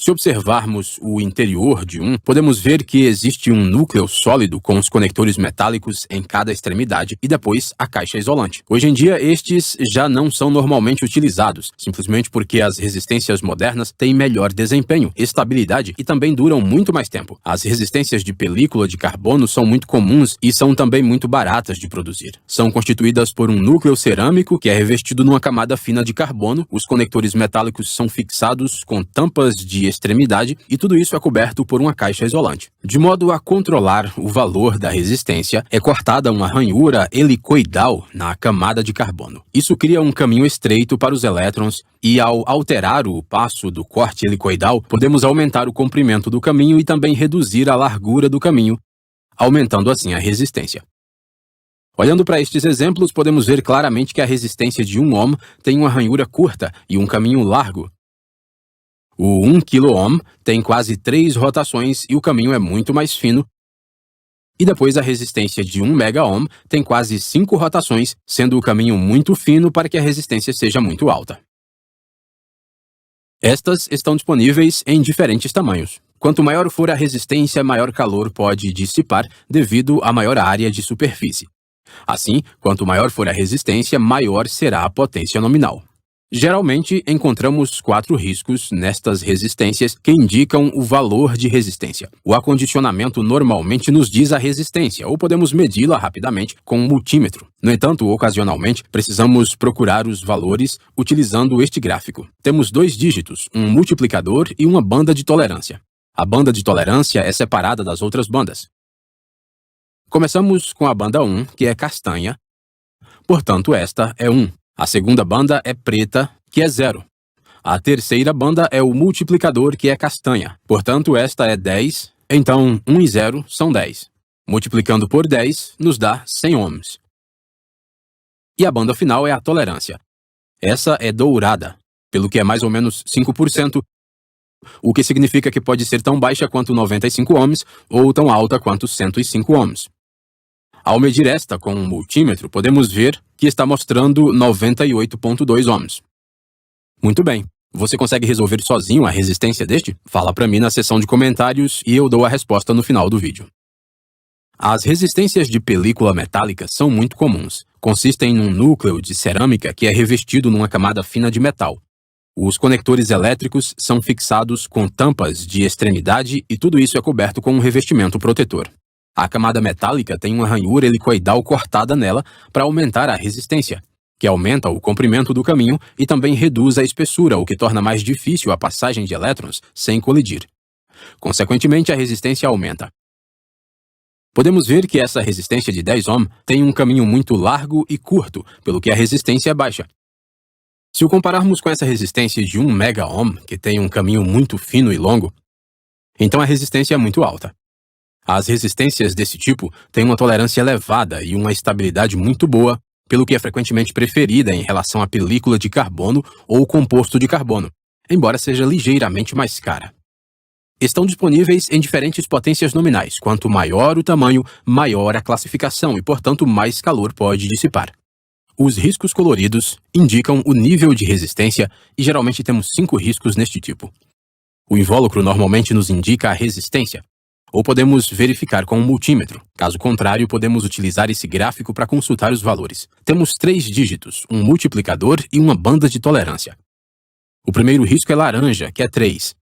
Se observarmos o interior de podemos ver que existe um núcleo sólido com os conectores metálicos em cada extremidade e depois a caixa isolante. Hoje em dia, estes já não são normalmente utilizados, simplesmente porque as resistências modernas têm melhor desempenho, estabilidade e também duram muito mais tempo. As resistências de película de carbono são muito comuns e são também muito baratas de produzir. São constituídas por um núcleo cerâmico que é revestido numa camada fina de carbono. Os conectores metálicos são fixados com tampas de extremidade e tudo isso é coberto por uma caixa isolante. De modo a controlar o valor da resistência, é cortada uma ranhura helicoidal na camada de carbono. Isso cria um caminho estreito para os elétrons e, ao alterar o passo do corte helicoidal, podemos aumentar o comprimento do caminho e também reduzir a largura do caminho, aumentando assim a resistência. Olhando para estes exemplos, podemos ver claramente que a resistência de 1 ohm tem uma ranhura curta e um caminho largo. O 1 kΩ tem quase 3 rotações e o caminho é muito mais fino. E depois a resistência de 1 megaohm tem quase 5 rotações, sendo o caminho muito fino para que a resistência seja muito alta. Estas estão disponíveis em diferentes tamanhos. Quanto maior for a resistência, maior calor pode dissipar devido à maior área de superfície. Assim, quanto maior for a resistência, maior será a potência nominal. Geralmente, encontramos 4 riscos nestas resistências que indicam o valor de resistência. O acondicionamento normalmente nos diz a resistência, ou podemos medi-la rapidamente com um multímetro. No entanto, ocasionalmente, precisamos procurar os valores utilizando este gráfico. Temos 2 dígitos, um multiplicador e uma banda de tolerância. A banda de tolerância é separada das outras bandas. Começamos com a banda 1, que é castanha, portanto esta é 1. A segunda banda é preta, que é 0. A terceira banda é o multiplicador, que é castanha, portanto esta é 10, então 1 e 0 são 10. Multiplicando por 10 nos dá 100 ohms. E a banda final é a tolerância. Essa é dourada, pelo que é mais ou menos 5%, o que significa que pode ser tão baixa quanto 95 ohms ou tão alta quanto 105 ohms. Ao medir esta com um multímetro, podemos ver que está mostrando 98,2 ohms. Muito bem. Você consegue resolver sozinho a resistência deste? Fala para mim na seção de comentários e eu dou a resposta no final do vídeo. As resistências de película metálica são muito comuns. Consistem num núcleo de cerâmica que é revestido numa camada fina de metal. Os conectores elétricos são fixados com tampas de extremidade e tudo isso é coberto com um revestimento protetor. A camada metálica tem uma ranhura helicoidal cortada nela para aumentar a resistência, que aumenta o comprimento do caminho e também reduz a espessura, o que torna mais difícil a passagem de elétrons sem colidir. Consequentemente, a resistência aumenta. Podemos ver que essa resistência de 10 ohm tem um caminho muito largo e curto, pelo que a resistência é baixa. Se o compararmos com essa resistência de 1 megaohm, que tem um caminho muito fino e longo, então a resistência é muito alta. As resistências desse tipo têm uma tolerância elevada e uma estabilidade muito boa, pelo que é frequentemente preferida em relação à película de carbono ou composto de carbono, embora seja ligeiramente mais cara. Estão disponíveis em diferentes potências nominais. Quanto maior o tamanho, maior a classificação e, portanto, mais calor pode dissipar. Os riscos coloridos indicam o nível de resistência e geralmente temos 5 riscos neste tipo. O invólucro normalmente nos indica a resistência, ou podemos verificar com um multímetro. Caso contrário, podemos utilizar esse gráfico para consultar os valores. Temos 3 dígitos, um multiplicador e uma banda de tolerância. O primeiro risco é laranja, que é 3.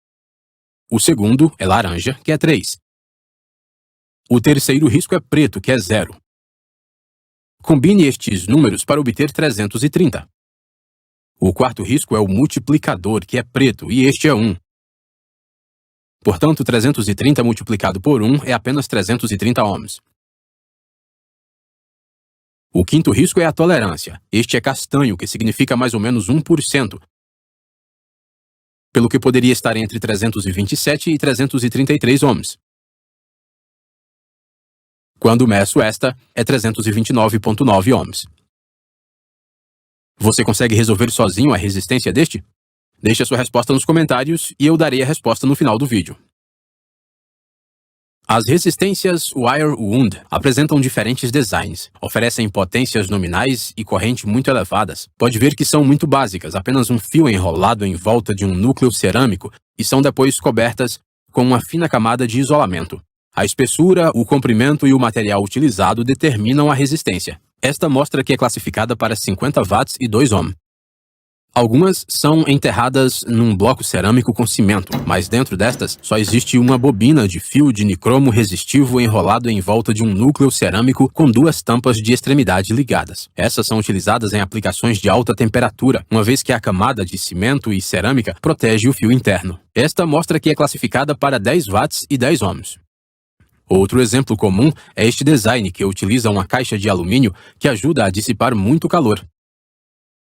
O segundo é laranja, que é 3. O terceiro risco é preto, que é 0. Combine estes números para obter 330. O quarto risco é o multiplicador, que é preto, e este é 1. Portanto, 330 multiplicado por 1 é apenas 330 ohms. O quinto risco é a tolerância. Este é castanho, que significa mais ou menos 1%, pelo que poderia estar entre 327 e 333 ohms. Quando meço esta, é 329,9 ohms. Você consegue resolver sozinho a resistência deste? Deixe a sua resposta nos comentários e eu darei a resposta no final do vídeo. As resistências wire wound apresentam diferentes designs, oferecem potências nominais e corrente muito elevadas. Pode ver que são muito básicas, apenas um fio enrolado em volta de um núcleo cerâmico e são depois cobertas com uma fina camada de isolamento. A espessura, o comprimento e o material utilizado determinam a resistência. Esta mostra que é classificada para 50 watts e 2 ohm. Algumas são enterradas num bloco cerâmico com cimento, mas dentro destas só existe uma bobina de fio de nicromo resistivo enrolado em volta de um núcleo cerâmico com duas tampas de extremidade ligadas. Essas são utilizadas em aplicações de alta temperatura, uma vez que a camada de cimento e cerâmica protege o fio interno. Esta mostra que é classificada para 10 watts e 10 ohms. Outro exemplo comum é este design, que utiliza uma caixa de alumínio que ajuda a dissipar muito calor.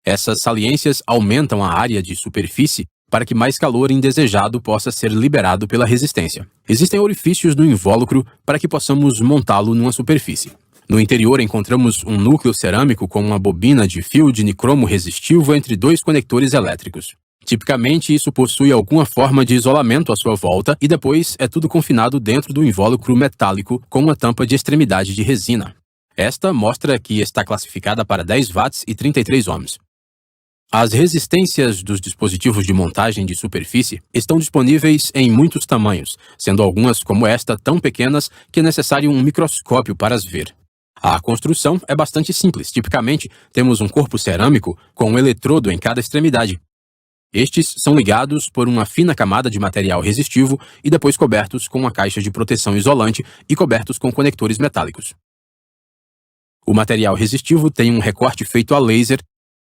Essas saliências aumentam a área de superfície para que mais calor indesejado possa ser liberado pela resistência. Existem orifícios no invólucro para que possamos montá-lo numa superfície. No interior encontramos um núcleo cerâmico com uma bobina de fio de nicromo resistivo entre dois conectores elétricos. Tipicamente, isso possui alguma forma de isolamento à sua volta e depois é tudo confinado dentro do invólucro metálico com uma tampa de extremidade de resina. Esta mostra que está classificada para 10 watts e 33 ohms. As resistências dos dispositivos de montagem de superfície estão disponíveis em muitos tamanhos, sendo algumas como esta tão pequenas que é necessário um microscópio para as ver. A construção é bastante simples. Tipicamente, temos um corpo cerâmico com um eletrodo em cada extremidade. Estes são ligados por uma fina camada de material resistivo e depois cobertos com uma caixa de proteção isolante e cobertos com conectores metálicos. O material resistivo tem um recorte feito a laser,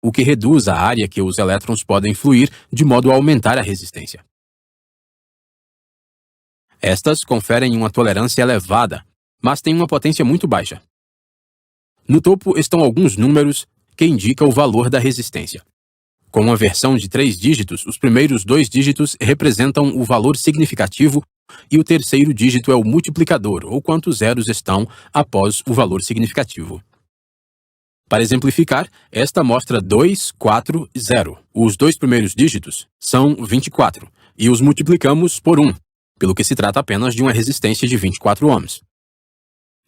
o que reduz a área que os elétrons podem fluir de modo a aumentar a resistência. Estas conferem uma tolerância elevada, mas têm uma potência muito baixa. No topo estão alguns números que indicam o valor da resistência. Com uma versão de 3 dígitos, os primeiros 2 dígitos representam o valor significativo e o terceiro dígito é o multiplicador, ou quantos zeros estão após o valor significativo. Para exemplificar, esta mostra 240. Os 2 primeiros dígitos são 24, e os multiplicamos por 1, pelo que se trata apenas de uma resistência de 24 ohms.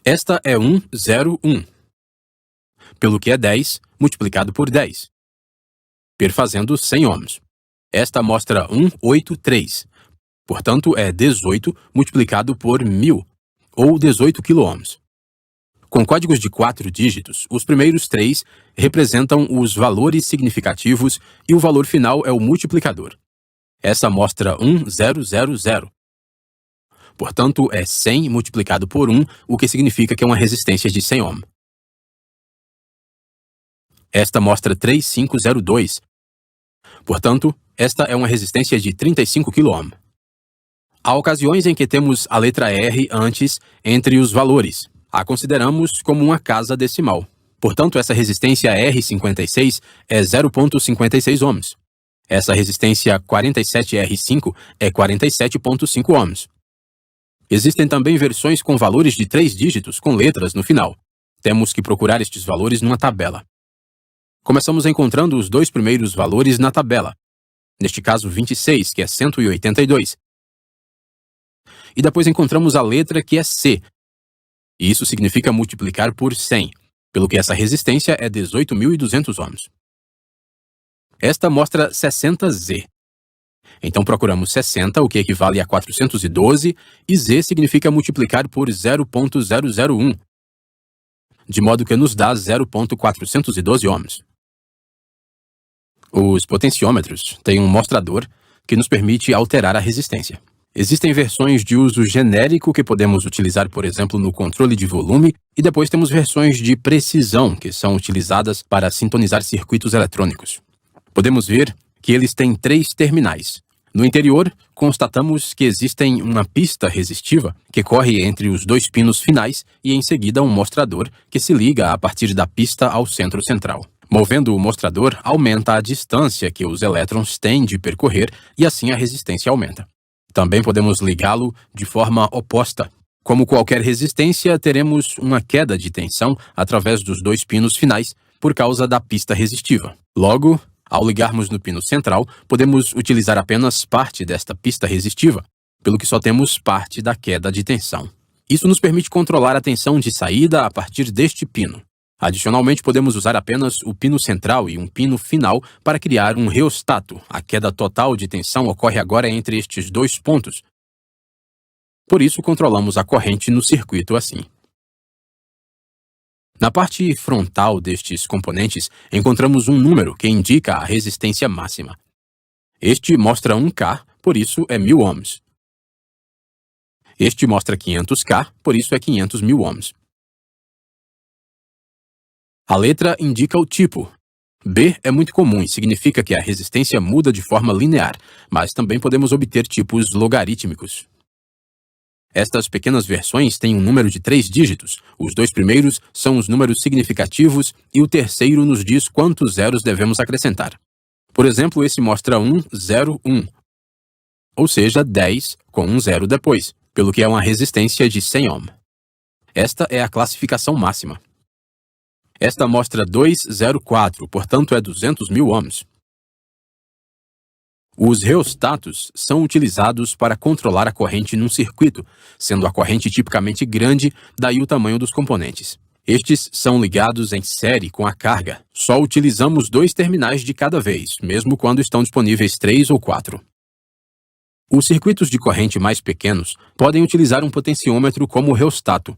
Esta é 101, pelo que é 10 multiplicado por 10, perfazendo 100 ohms. Esta mostra 183, portanto é 18 multiplicado por 1000, ou 18 kΩ. Com códigos de 4 dígitos, os primeiros 3 representam os valores significativos e o valor final é o multiplicador. Essa mostra 1000. Portanto, é 100 multiplicado por 1, o que significa que é uma resistência de 100 ohm. Esta mostra 3502. Portanto, esta é uma resistência de 35 kΩ. Há ocasiões em que temos a letra R antes entre os valores. A consideramos como uma casa decimal. Portanto, essa resistência R56 é 0,56 ohms. Essa resistência 47R5 é 47,5 ohms. Existem também versões com valores de 3 dígitos com letras no final. Temos que procurar estes valores numa tabela. Começamos encontrando os 2 primeiros valores na tabela. Neste caso, 26, que é 182. E depois encontramos a letra que é C. E isso significa multiplicar por 100, pelo que essa resistência é 18.200 ohms. Esta mostra 60Z. Então procuramos 60, o que equivale a 412, e Z significa multiplicar por 0,001, de modo que nos dá 0,412 ohms. Os potenciômetros têm um mostrador que nos permite alterar a resistência. Existem versões de uso genérico que podemos utilizar, por exemplo, no controle de volume, e depois temos versões de precisão, que são utilizadas para sintonizar circuitos eletrônicos. Podemos ver que eles têm 3 terminais. No interior, constatamos que existem uma pista resistiva que corre entre os 2 pinos finais e em seguida um mostrador que se liga a partir da pista ao centro central. Movendo o mostrador, aumenta a distância que os elétrons têm de percorrer e assim a resistência aumenta. Também podemos ligá-lo de forma oposta. Como qualquer resistência, teremos uma queda de tensão através dos 2 pinos finais por causa da pista resistiva. Logo, ao ligarmos no pino central, podemos utilizar apenas parte desta pista resistiva, pelo que só temos parte da queda de tensão. Isso nos permite controlar a tensão de saída a partir deste pino. Adicionalmente, podemos usar apenas o pino central e um pino final para criar um reostato. A queda total de tensão ocorre agora entre estes 2 pontos. Por isso, controlamos a corrente no circuito assim. Na parte frontal destes componentes, encontramos um número que indica a resistência máxima. Este mostra 1K, por isso é 1000 ohms. Este mostra 500K, por isso é 500.000 ohms. A letra indica o tipo. B é muito comum e significa que a resistência muda de forma linear, mas também podemos obter tipos logarítmicos. Estas pequenas versões têm um número de 3 dígitos. Os 2 primeiros são os números significativos e o terceiro nos diz quantos zeros devemos acrescentar. Por exemplo, esse mostra 1, 0, 1, ou seja, 10 com um zero depois, pelo que é uma resistência de 100 ohm. Esta é a classificação máxima. Esta mostra 204, portanto é 200.000 ohms. Os reostatos são utilizados para controlar a corrente num circuito, sendo a corrente tipicamente grande, daí o tamanho dos componentes. Estes são ligados em série com a carga. Só utilizamos 2 terminais de cada vez, mesmo quando estão disponíveis 3 ou 4. Os circuitos de corrente mais pequenos podem utilizar um potenciômetro como reostato.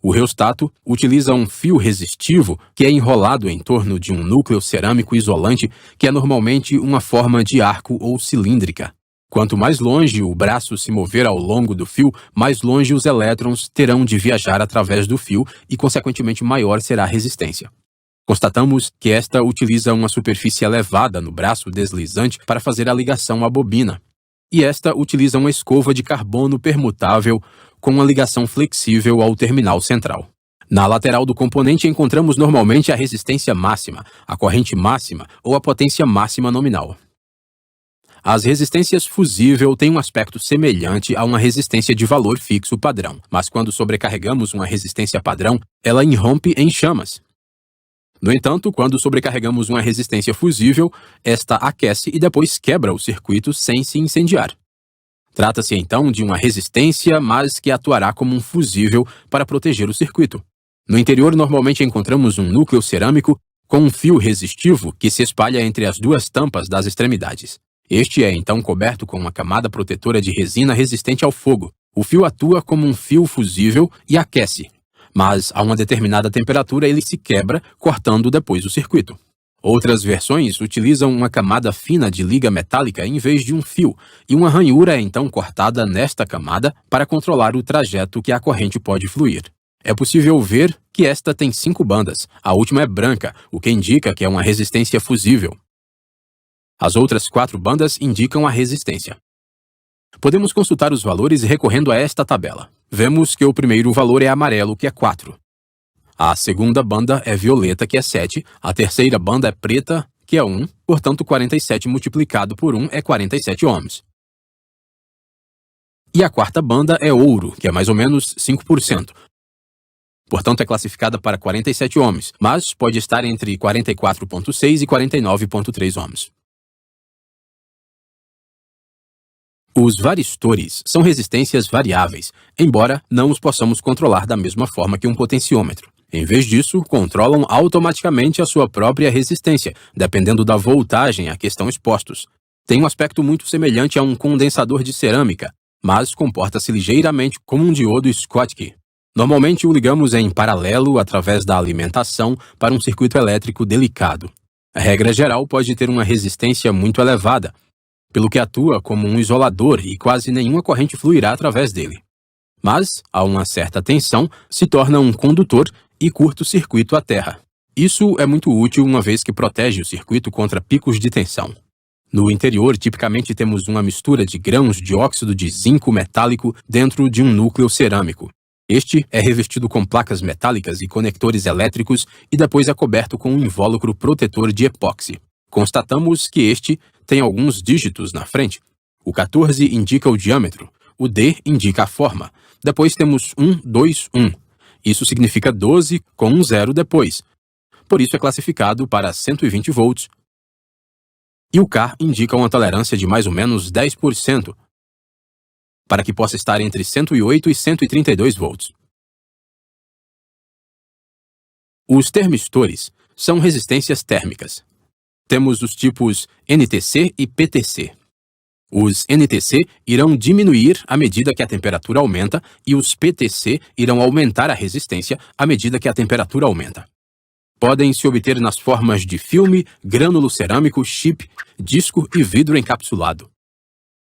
O reostato utiliza um fio resistivo que é enrolado em torno de um núcleo cerâmico isolante que é normalmente uma forma de arco ou cilíndrica. Quanto mais longe o braço se mover ao longo do fio, mais longe os elétrons terão de viajar através do fio e, consequentemente, maior será a resistência. Constatamos que esta utiliza uma superfície elevada no braço deslizante para fazer a ligação à bobina, e esta utiliza uma escova de carbono permutável com uma ligação flexível ao terminal central. Na lateral do componente encontramos normalmente a resistência máxima, a corrente máxima ou a potência máxima nominal. As resistências fusível têm um aspecto semelhante a uma resistência de valor fixo padrão, mas quando sobrecarregamos uma resistência padrão, ela irrompe em chamas. No entanto, quando sobrecarregamos uma resistência fusível, esta aquece e depois quebra o circuito sem se incendiar. Trata-se então de uma resistência, mas que atuará como um fusível para proteger o circuito. No interior, normalmente encontramos um núcleo cerâmico com um fio resistivo que se espalha entre as 2 tampas das extremidades. Este é então coberto com uma camada protetora de resina resistente ao fogo. O fio atua como um fio fusível e aquece, mas a uma determinada temperatura ele se quebra, cortando depois o circuito. Outras versões utilizam uma camada fina de liga metálica em vez de um fio, e uma ranhura é então cortada nesta camada para controlar o trajeto que a corrente pode fluir. É possível ver que esta tem 5 bandas, a última é branca, o que indica que é uma resistência fusível. As outras 4 bandas indicam a resistência. Podemos consultar os valores recorrendo a esta tabela. Vemos que o primeiro valor é amarelo, que é 4. A segunda banda é violeta, que é 7. A terceira banda é preta, que é 1. Portanto, 47 multiplicado por 1 é 47 ohms. E a quarta banda é ouro, que é mais ou menos 5%. Portanto, é classificada para 47 ohms, mas pode estar entre 44,6 e 49,3 ohms. Os varistores são resistências variáveis, embora não os possamos controlar da mesma forma que um potenciômetro. Em vez disso, controlam automaticamente a sua própria resistência, dependendo da voltagem a que estão expostos. Tem um aspecto muito semelhante a um condensador de cerâmica, mas comporta-se ligeiramente como um diodo Schottky. Normalmente o ligamos em paralelo através da alimentação para um circuito elétrico delicado. A regra geral pode ter uma resistência muito elevada, pelo que atua como um isolador e quase nenhuma corrente fluirá através dele. Mas, a uma certa tensão, se torna um condutor e curta o circuito à terra. Isso é muito útil uma vez que protege o circuito contra picos de tensão. No interior, tipicamente temos uma mistura de grãos de óxido de zinco metálico dentro de um núcleo cerâmico. Este é revestido com placas metálicas e conectores elétricos e depois é coberto com um invólucro protetor de epóxi. Constatamos que este tem alguns dígitos na frente. O 14 indica o diâmetro, o D indica a forma. Depois temos 1, 2, 1. Isso significa 12 com um zero depois. Por isso é classificado para 120 volts. E o K indica uma tolerância de mais ou menos 10%, para que possa estar entre 108 e 132 volts. Os termistores são resistências térmicas. Temos os tipos NTC e PTC. Os NTC irão diminuir à medida que a temperatura aumenta e os PTC irão aumentar a resistência à medida que a temperatura aumenta. Podem se obter nas formas de filme, grânulo cerâmico, chip, disco e vidro encapsulado.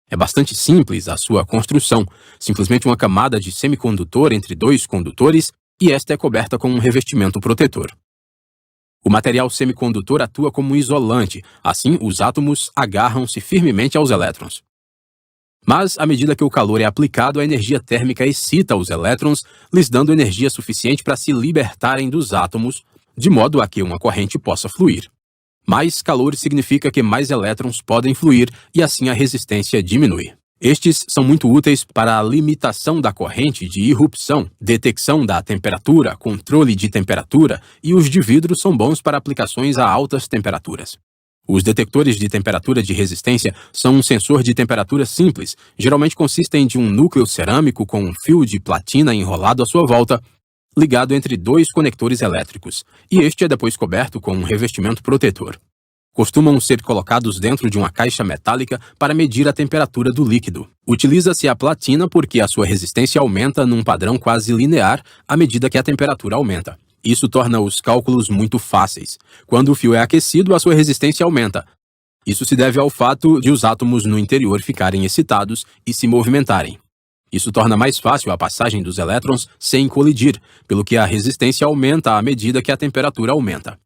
É bastante simples a sua construção, simplesmente uma camada de semicondutor entre dois condutores e esta é coberta com um revestimento protetor. O material semicondutor atua como um isolante, assim os átomos agarram-se firmemente aos elétrons. Mas, à medida que o calor é aplicado, a energia térmica excita os elétrons, lhes dando energia suficiente para se libertarem dos átomos, de modo a que uma corrente possa fluir. Mais calor significa que mais elétrons podem fluir e assim a resistência diminui. Estes são muito úteis para a limitação da corrente de irrupção, detecção da temperatura, controle de temperatura e os de vidro são bons para aplicações a altas temperaturas. Os detectores de temperatura de resistência são um sensor de temperatura simples, geralmente consistem de um núcleo cerâmico com um fio de platina enrolado à sua volta, ligado entre dois conectores elétricos, e este é depois coberto com um revestimento protetor. Costumam ser colocados dentro de uma caixa metálica para medir a temperatura do líquido. Utiliza-se a platina porque a sua resistência aumenta num padrão quase linear à medida que a temperatura aumenta. Isso torna os cálculos muito fáceis. Quando o fio é aquecido, a sua resistência aumenta. Isso se deve ao fato de os átomos no interior ficarem excitados e se movimentarem. Isso torna mais fácil a passagem dos elétrons sem colidir, pelo que a resistência aumenta à medida que a temperatura aumenta.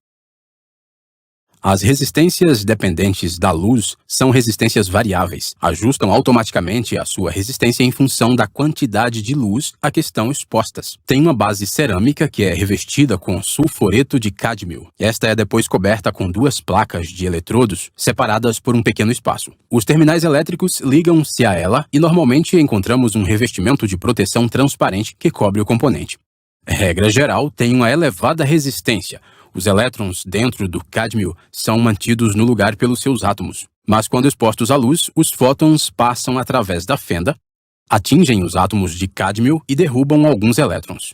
As resistências dependentes da luz são resistências variáveis. Ajustam automaticamente a sua resistência em função da quantidade de luz a que estão expostas. Tem uma base cerâmica que é revestida com sulfureto de cádmio. Esta é depois coberta com duas placas de eletrodos separadas por um pequeno espaço. Os terminais elétricos ligam-se a ela e normalmente encontramos um revestimento de proteção transparente que cobre o componente. Regra geral, tem uma elevada resistência. Os elétrons dentro do cádmio são mantidos no lugar pelos seus átomos, mas quando expostos à luz, os fótons passam através da fenda, atingem os átomos de cádmio e derrubam alguns elétrons.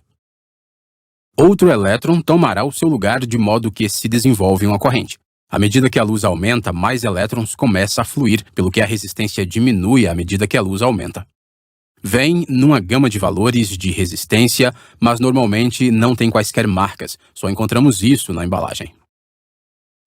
Outro elétron tomará o seu lugar de modo que se desenvolve uma corrente. À medida que a luz aumenta, mais elétrons começam a fluir, pelo que a resistência diminui à medida que a luz aumenta. Vem numa gama de valores de resistência, mas normalmente não tem quaisquer marcas, só encontramos isso na embalagem.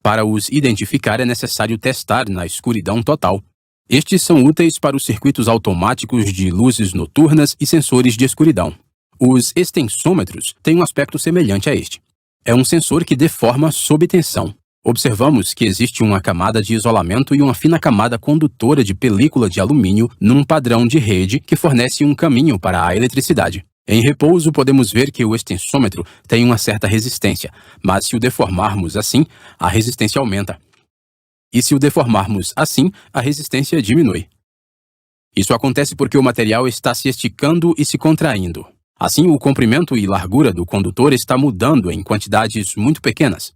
Para os identificar é necessário testar na escuridão total. Estes são úteis para os circuitos automáticos de luzes noturnas e sensores de escuridão. Os extensômetros têm um aspecto semelhante a este. É um sensor que deforma sob tensão. Observamos que existe uma camada de isolamento e uma fina camada condutora de película de alumínio num padrão de rede que fornece um caminho para a eletricidade. Em repouso, podemos ver que o extensômetro tem uma certa resistência, mas se o deformarmos assim, a resistência aumenta. E se o deformarmos assim, a resistência diminui. Isso acontece porque o material está se esticando e se contraindo. Assim, o comprimento e largura do condutor está mudando em quantidades muito pequenas.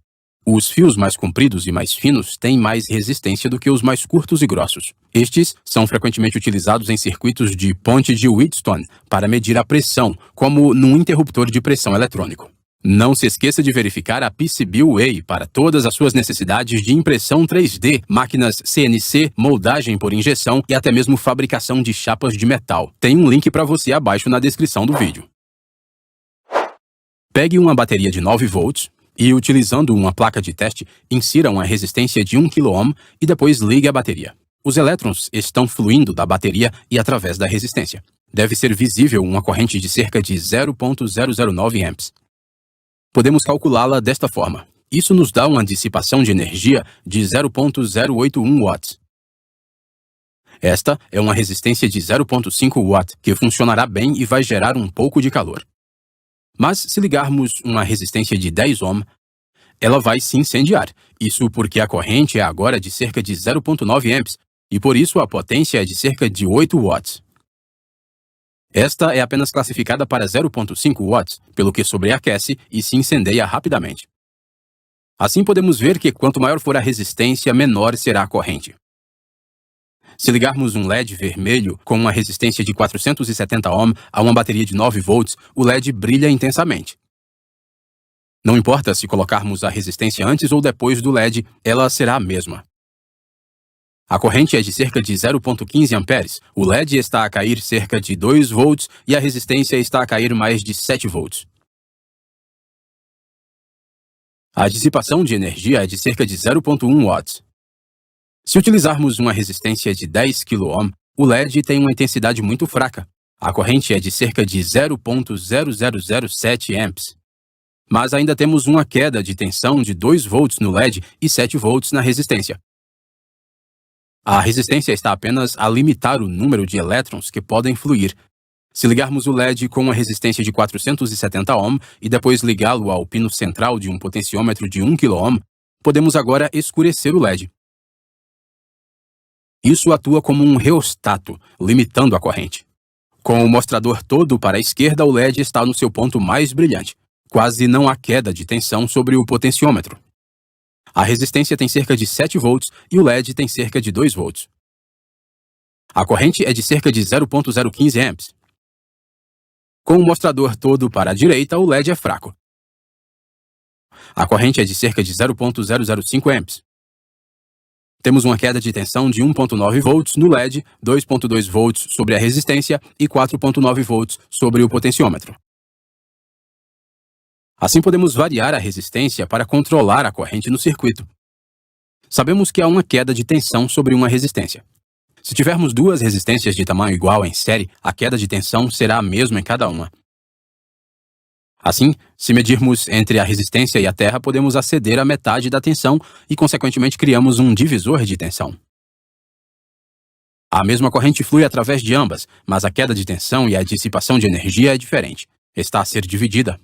Os fios mais compridos e mais finos têm mais resistência do que os mais curtos e grossos. Estes são frequentemente utilizados em circuitos de ponte de Wheatstone para medir a pressão, como num interruptor de pressão eletrônico. Não se esqueça de verificar a PCB-Way para todas as suas necessidades de impressão 3D, máquinas CNC, moldagem por injeção e até mesmo fabricação de chapas de metal. Tem um link para você abaixo na descrição do vídeo. Pegue uma bateria de 9 volts, e, utilizando uma placa de teste, insira uma resistência de 1 kΩ e depois ligue a bateria. Os elétrons estão fluindo da bateria e através da resistência. Deve ser visível uma corrente de cerca de 0,009 amps. Podemos calculá-la desta forma. Isso nos dá uma dissipação de energia de 0,081 watts. Esta é uma resistência de 0,5 watt, que funcionará bem e vai gerar um pouco de calor. Mas se ligarmos uma resistência de 10 ohm, ela vai se incendiar. Isso porque a corrente é agora de cerca de 0,9 amps e por isso a potência é de cerca de 8 watts. Esta é apenas classificada para 0,5 watts, pelo que sobreaquece e se incendeia rapidamente. Assim podemos ver que quanto maior for a resistência, menor será a corrente. Se ligarmos um LED vermelho com uma resistência de 470 ohm a uma bateria de 9 volts, o LED brilha intensamente. Não importa se colocarmos a resistência antes ou depois do LED, ela será a mesma. A corrente é de cerca de 0,15 amperes, o LED está a cair cerca de 2 volts e a resistência está a cair mais de 7 volts. A dissipação de energia é de cerca de 0,1 watts. Se utilizarmos uma resistência de 10 kΩ, o LED tem uma intensidade muito fraca. A corrente é de cerca de 0,0007 amps. Mas ainda temos uma queda de tensão de 2 volts no LED e 7 volts na resistência. A resistência está apenas a limitar o número de elétrons que podem fluir. Se ligarmos o LED com uma resistência de 470 ohm e depois ligá-lo ao pino central de um potenciômetro de 1 kΩ, podemos agora escurecer o LED. Isso atua como um reostato, limitando a corrente. Com o mostrador todo para a esquerda, o LED está no seu ponto mais brilhante. Quase não há queda de tensão sobre o potenciômetro. A resistência tem cerca de 7 volts e o LED tem cerca de 2 volts. A corrente é de cerca de 0,015 amps. Com o mostrador todo para a direita, o LED é fraco. A corrente é de cerca de 0,005 amps. Temos uma queda de tensão de 1,9 volts no LED, 2,2 volts sobre a resistência e 4,9 volts sobre o potenciômetro. Assim podemos variar a resistência para controlar a corrente no circuito. Sabemos que há uma queda de tensão sobre uma resistência. Se tivermos duas resistências de tamanho igual em série, a queda de tensão será a mesma em cada uma. Assim, se medirmos entre a resistência e a terra, podemos aceder à metade da tensão e, consequentemente, criamos um divisor de tensão. A mesma corrente flui através de ambas, mas a queda de tensão e a dissipação de energia é diferente. Está a ser dividida.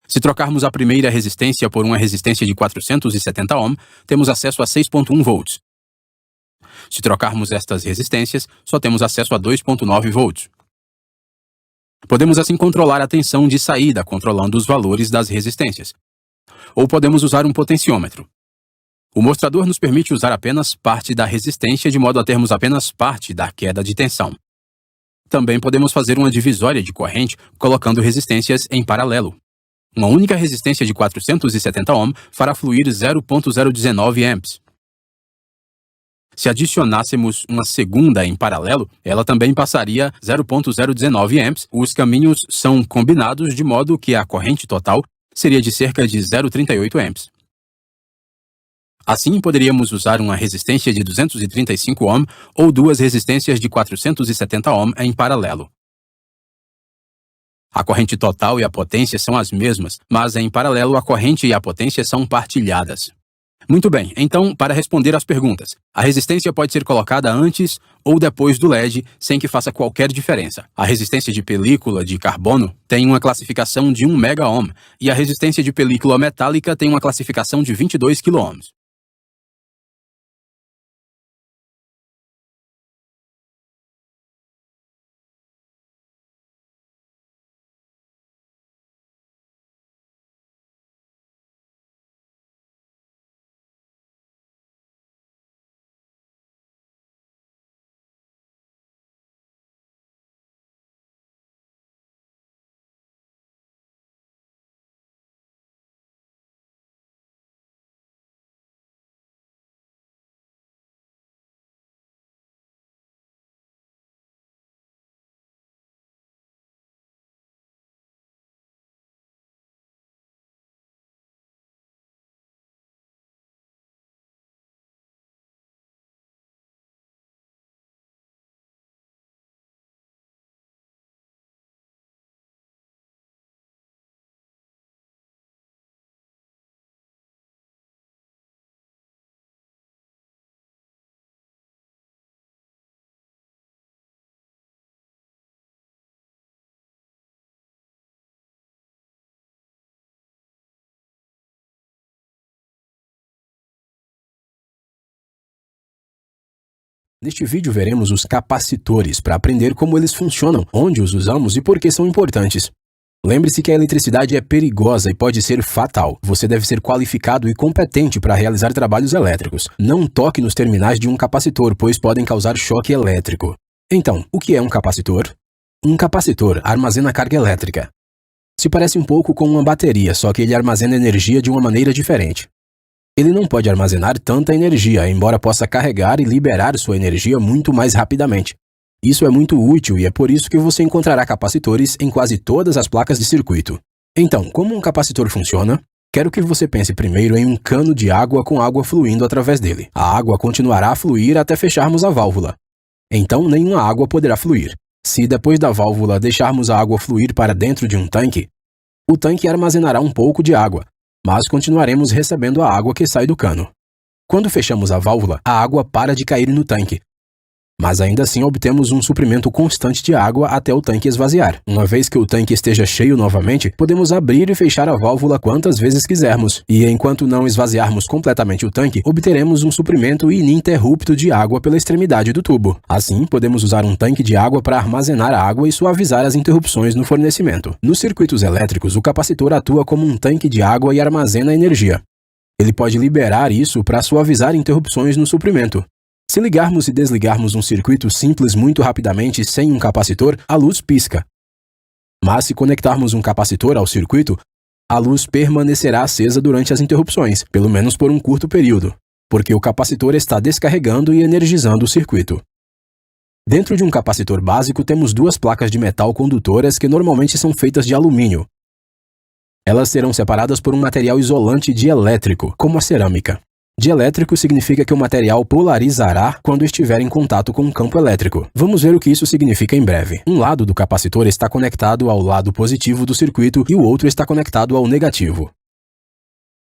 Se trocarmos a primeira resistência por uma resistência de 470 ohm, temos acesso a 6,1 volts. Se trocarmos estas resistências, só temos acesso a 2,9 volts. Podemos assim controlar a tensão de saída, controlando os valores das resistências. Ou podemos usar um potenciômetro. O mostrador nos permite usar apenas parte da resistência, de modo a termos apenas parte da queda de tensão. Também podemos fazer uma divisória de corrente, colocando resistências em paralelo. Uma única resistência de 470 ohm fará fluir 0,019 amps. Se adicionássemos uma segunda em paralelo, ela também passaria 0,019 amps. Os caminhos são combinados de modo que a corrente total seria de cerca de 0,38 amps. Assim, poderíamos usar uma resistência de 235 ohm ou duas resistências de 470 ohm em paralelo. A corrente total e a potência são as mesmas, mas em paralelo a corrente e a potência são partilhadas. Muito bem, então, para responder às perguntas, a resistência pode ser colocada antes ou depois do LED sem que faça qualquer diferença. A resistência de película de carbono tem uma classificação de 1 megaohm e a resistência de película metálica tem uma classificação de 22 kΩ. Neste vídeo veremos os capacitores para aprender como eles funcionam, onde os usamos e por que são importantes. Lembre-se que a eletricidade é perigosa e pode ser fatal. Você deve ser qualificado e competente para realizar trabalhos elétricos. Não toque nos terminais de um capacitor, pois podem causar choque elétrico. Então, o que é um capacitor? Um capacitor armazena carga elétrica. Se parece um pouco com uma bateria, só que ele armazena energia de uma maneira diferente. Ele não pode armazenar tanta energia, embora possa carregar e liberar sua energia muito mais rapidamente. Isso é muito útil e é por isso que você encontrará capacitores em quase todas as placas de circuito. Então, como um capacitor funciona? Quero que você pense primeiro em um cano de água com água fluindo através dele. A água continuará a fluir até fecharmos a válvula. Então, nenhuma água poderá fluir. Se depois da válvula deixarmos a água fluir para dentro de um tanque, o tanque armazenará um pouco de água, mas continuaremos recebendo a água que sai do cano. Quando fechamos a válvula, a água para de cair no tanque. Mas ainda assim obtemos um suprimento constante de água até o tanque esvaziar. Uma vez que o tanque esteja cheio novamente, podemos abrir e fechar a válvula quantas vezes quisermos. E enquanto não esvaziarmos completamente o tanque, obteremos um suprimento ininterrupto de água pela extremidade do tubo. Assim, podemos usar um tanque de água para armazenar a água e suavizar as interrupções no fornecimento. Nos circuitos elétricos, o capacitor atua como um tanque de água e armazena energia. Ele pode liberar isso para suavizar interrupções no suprimento. Se ligarmos e desligarmos um circuito simples muito rapidamente sem um capacitor, a luz pisca. Mas se conectarmos um capacitor ao circuito, a luz permanecerá acesa durante as interrupções, pelo menos por um curto período, porque o capacitor está descarregando e energizando o circuito. Dentro de um capacitor básico temos duas placas de metal condutoras que normalmente são feitas de alumínio. Elas serão separadas por um material isolante dielétrico, como a cerâmica. Dielétrico significa que o material polarizará quando estiver em contato com um campo elétrico. Vamos ver o que isso significa em breve. Um lado do capacitor está conectado ao lado positivo do circuito e o outro está conectado ao negativo.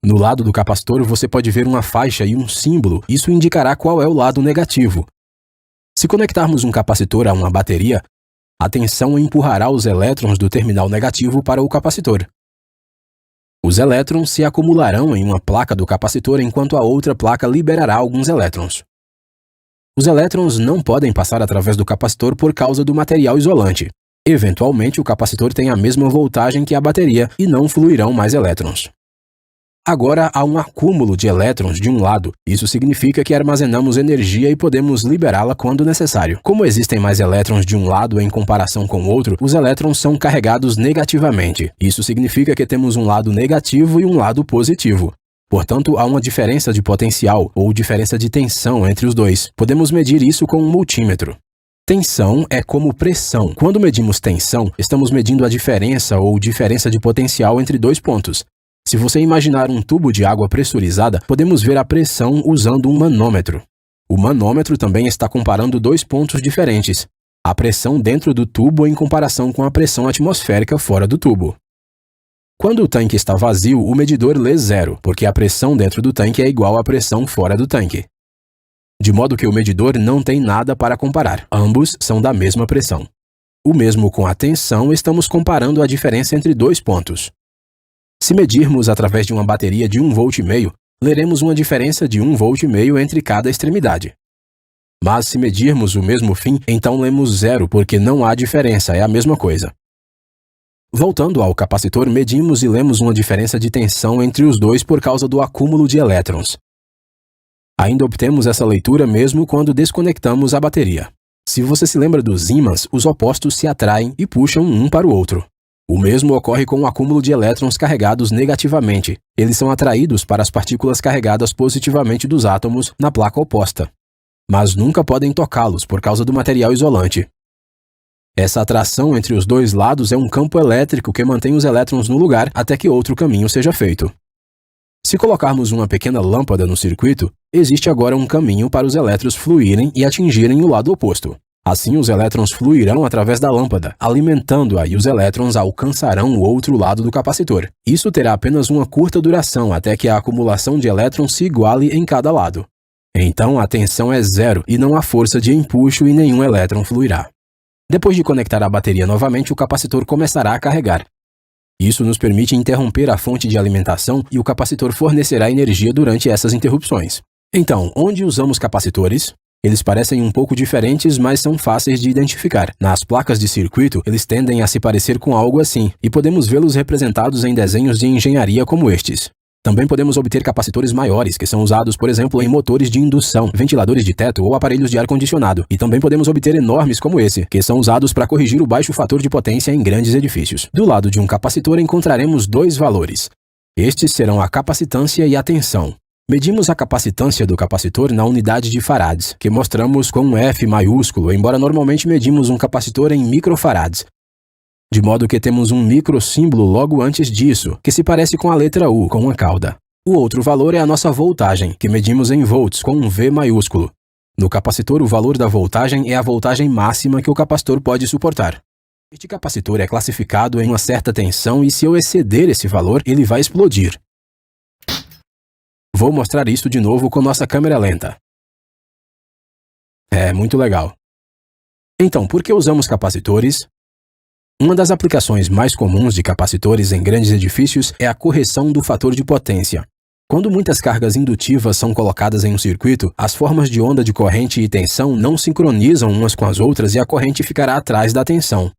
No lado do capacitor você pode ver uma faixa e um símbolo. Isso indicará qual é o lado negativo. Se conectarmos um capacitor a uma bateria, a tensão empurrará os elétrons do terminal negativo para o capacitor. Os elétrons se acumularão em uma placa do capacitor enquanto a outra placa liberará alguns elétrons. Os elétrons não podem passar através do capacitor por causa do material isolante. Eventualmente, o capacitor tem a mesma voltagem que a bateria e não fluirão mais elétrons. Agora há um acúmulo de elétrons de um lado. Isso significa que armazenamos energia e podemos liberá-la quando necessário. Como existem mais elétrons de um lado em comparação com o outro, os elétrons são carregados negativamente. Isso significa que temos um lado negativo e um lado positivo. Portanto, há uma diferença de potencial ou diferença de tensão entre os dois. Podemos medir isso com um multímetro. Tensão é como pressão. Quando medimos tensão, estamos medindo a diferença ou diferença de potencial entre dois pontos. Se você imaginar um tubo de água pressurizada, podemos ver a pressão usando um manômetro. O manômetro também está comparando dois pontos diferentes, a pressão dentro do tubo em comparação com a pressão atmosférica fora do tubo. Quando o tanque está vazio, o medidor lê 0, porque a pressão dentro do tanque é igual à pressão fora do tanque. De modo que o medidor não tem nada para comparar, ambos são da mesma pressão. O mesmo com a tensão, estamos comparando a diferença entre dois pontos. Se medirmos através de uma bateria de 1,5 V, leremos uma diferença de 1,5 V entre cada extremidade. Mas se medirmos o mesmo fim, então lemos 0, porque não há diferença, é a mesma coisa. Voltando ao capacitor, medimos e lemos uma diferença de tensão entre os dois por causa do acúmulo de elétrons. Ainda obtemos essa leitura mesmo quando desconectamos a bateria. Se você se lembra dos ímãs, os opostos se atraem e puxam um para o outro. O mesmo ocorre com o acúmulo de elétrons carregados negativamente. Eles são atraídos para as partículas carregadas positivamente dos átomos na placa oposta, mas nunca podem tocá-los por causa do material isolante. Essa atração entre os dois lados é um campo elétrico que mantém os elétrons no lugar até que outro caminho seja feito. Se colocarmos uma pequena lâmpada no circuito, existe agora um caminho para os elétrons fluírem e atingirem o lado oposto. Assim, os elétrons fluirão através da lâmpada, alimentando-a, e os elétrons alcançarão o outro lado do capacitor. Isso terá apenas uma curta duração até que a acumulação de elétrons se iguale em cada lado. Então, a tensão é 0 e não há força de empuxo e nenhum elétron fluirá. Depois de conectar a bateria novamente, o capacitor começará a carregar. Isso nos permite interromper a fonte de alimentação e o capacitor fornecerá energia durante essas interrupções. Então, onde usamos capacitores? Eles parecem um pouco diferentes, mas são fáceis de identificar. Nas placas de circuito, eles tendem a se parecer com algo assim, e podemos vê-los representados em desenhos de engenharia como estes. Também podemos obter capacitores maiores, que são usados, por exemplo, em motores de indução, ventiladores de teto ou aparelhos de ar-condicionado. E também podemos obter enormes como esse, que são usados para corrigir o baixo fator de potência em grandes edifícios. Do lado de um capacitor encontraremos dois valores. Estes serão a capacitância e a tensão. Medimos a capacitância do capacitor na unidade de farads, que mostramos com um F maiúsculo, embora normalmente medimos um capacitor em microfarads. De modo que temos um microsímbolo logo antes disso, que se parece com a letra U, com uma cauda. O outro valor é a nossa voltagem, que medimos em volts, com um V maiúsculo. No capacitor, o valor da voltagem é a voltagem máxima que o capacitor pode suportar. Este capacitor é classificado em uma certa tensão e se eu exceder esse valor, ele vai explodir. Vou mostrar isso de novo com nossa câmera lenta. É muito legal. Então, por que usamos capacitores? Uma das aplicações mais comuns de capacitores em grandes edifícios é a correção do fator de potência. Quando muitas cargas indutivas são colocadas em um circuito, as formas de onda de corrente e tensão não sincronizam umas com as outras e a corrente ficará atrás da tensão.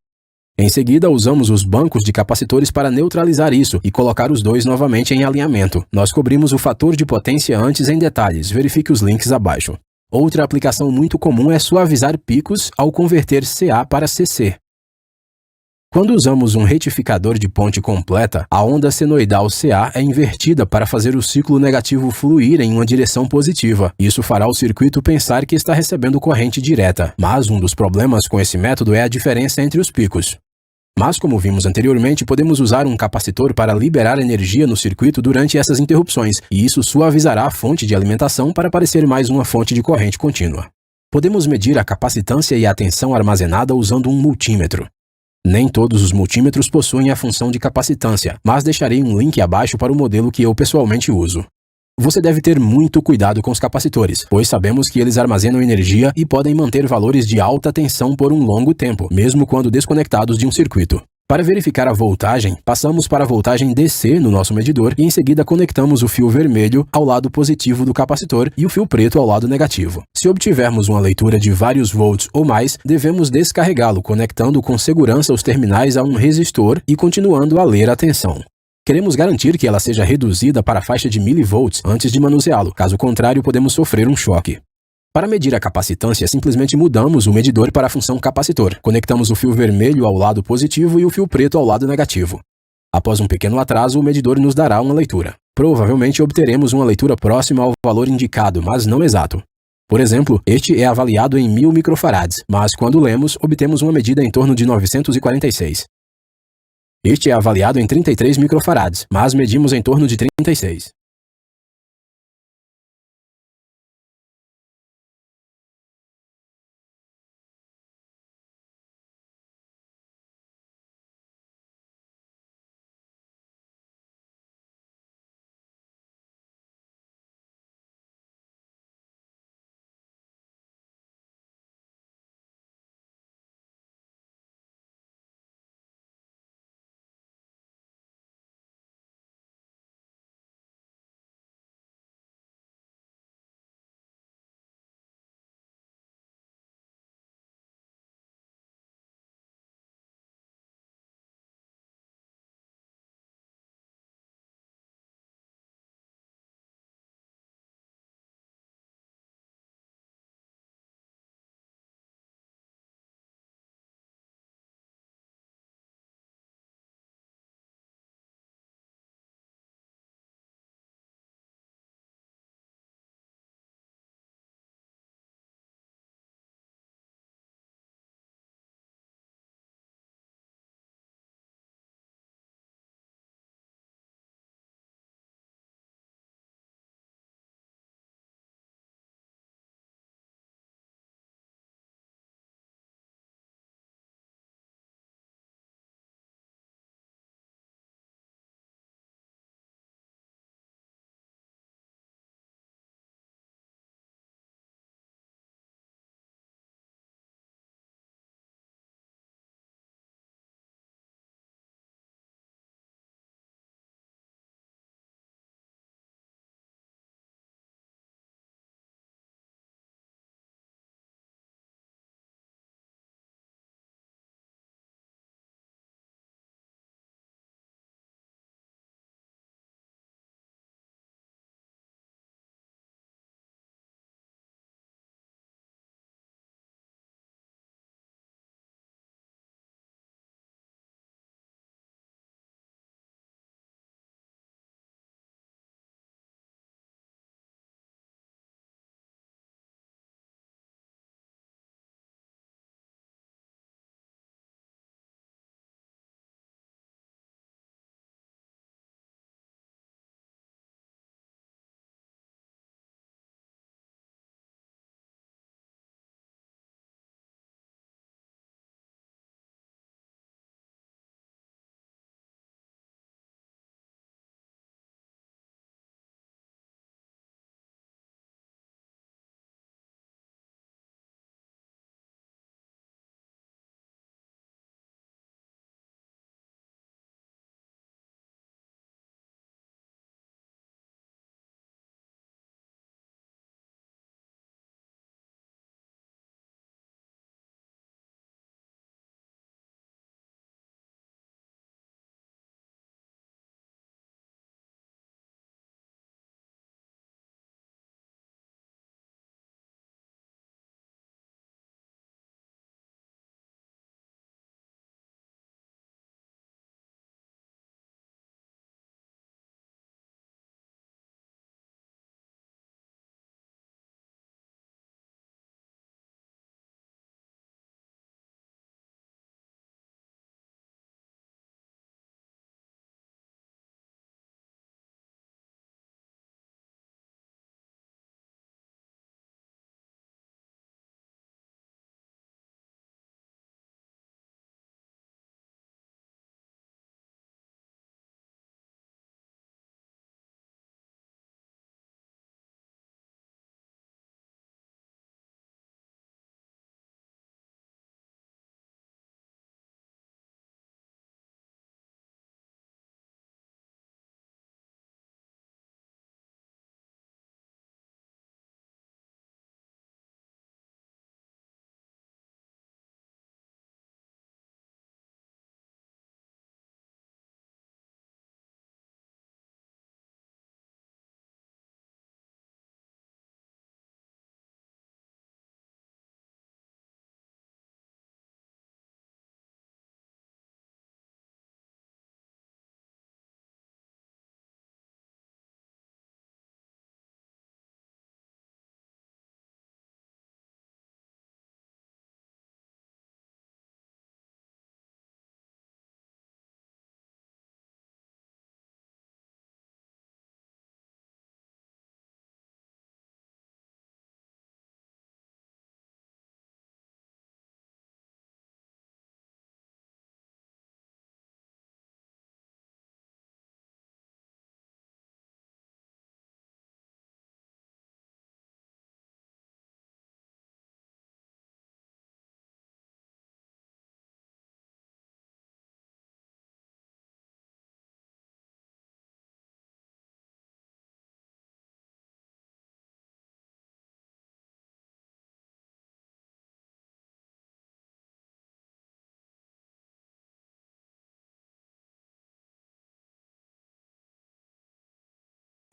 Em seguida, usamos os bancos de capacitores para neutralizar isso e colocar os dois novamente em alinhamento. Nós cobrimos o fator de potência antes em detalhes, verifique os links abaixo. Outra aplicação muito comum é suavizar picos ao converter CA para CC. Quando usamos um retificador de ponte completa, a onda senoidal CA é invertida para fazer o ciclo negativo fluir em uma direção positiva. Isso fará o circuito pensar que está recebendo corrente direta, mas um dos problemas com esse método é a diferença entre os picos. Mas, como vimos anteriormente, podemos usar um capacitor para liberar energia no circuito durante essas interrupções, e isso suavizará a fonte de alimentação para parecer mais uma fonte de corrente contínua. Podemos medir a capacitância e a tensão armazenada usando um multímetro. Nem todos os multímetros possuem a função de capacitância, mas deixarei um link abaixo para o modelo que eu pessoalmente uso. Você deve ter muito cuidado com os capacitores, pois sabemos que eles armazenam energia e podem manter valores de alta tensão por um longo tempo, mesmo quando desconectados de um circuito. Para verificar a voltagem, passamos para a voltagem DC no nosso medidor e em seguida conectamos o fio vermelho ao lado positivo do capacitor e o fio preto ao lado negativo. Se obtivermos uma leitura de vários volts ou mais, devemos descarregá-lo, conectando com segurança os terminais a um resistor e continuando a ler a tensão. Queremos garantir que ela seja reduzida para a faixa de milivolts antes de manuseá-lo, caso contrário podemos sofrer um choque. Para medir a capacitância, simplesmente mudamos o medidor para a função capacitor. Conectamos o fio vermelho ao lado positivo e o fio preto ao lado negativo. Após um pequeno atraso, o medidor nos dará uma leitura. Provavelmente obteremos uma leitura próxima ao valor indicado, mas não exato. Por exemplo, este é avaliado em 1000 microfarads, mas quando lemos, obtemos uma medida em torno de 946. Este é avaliado em 33 microfarads, mas medimos em torno de 36.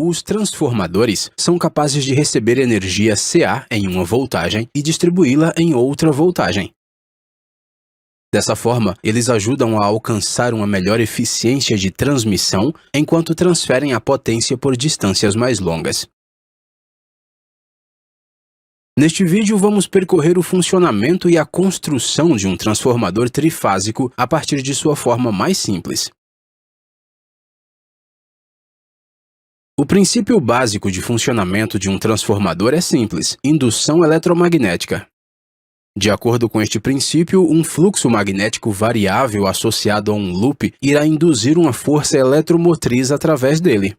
Os transformadores são capazes de receber energia CA em uma voltagem e distribuí-la em outra voltagem. Dessa forma, eles ajudam a alcançar uma melhor eficiência de transmissão enquanto transferem a potência por distâncias mais longas. Neste vídeo, vamos percorrer o funcionamento e a construção de um transformador trifásico a partir de sua forma mais simples. O princípio básico de funcionamento de um transformador é simples: indução eletromagnética. De acordo com este princípio, um fluxo magnético variável associado a um loop irá induzir uma força eletromotriz através dele.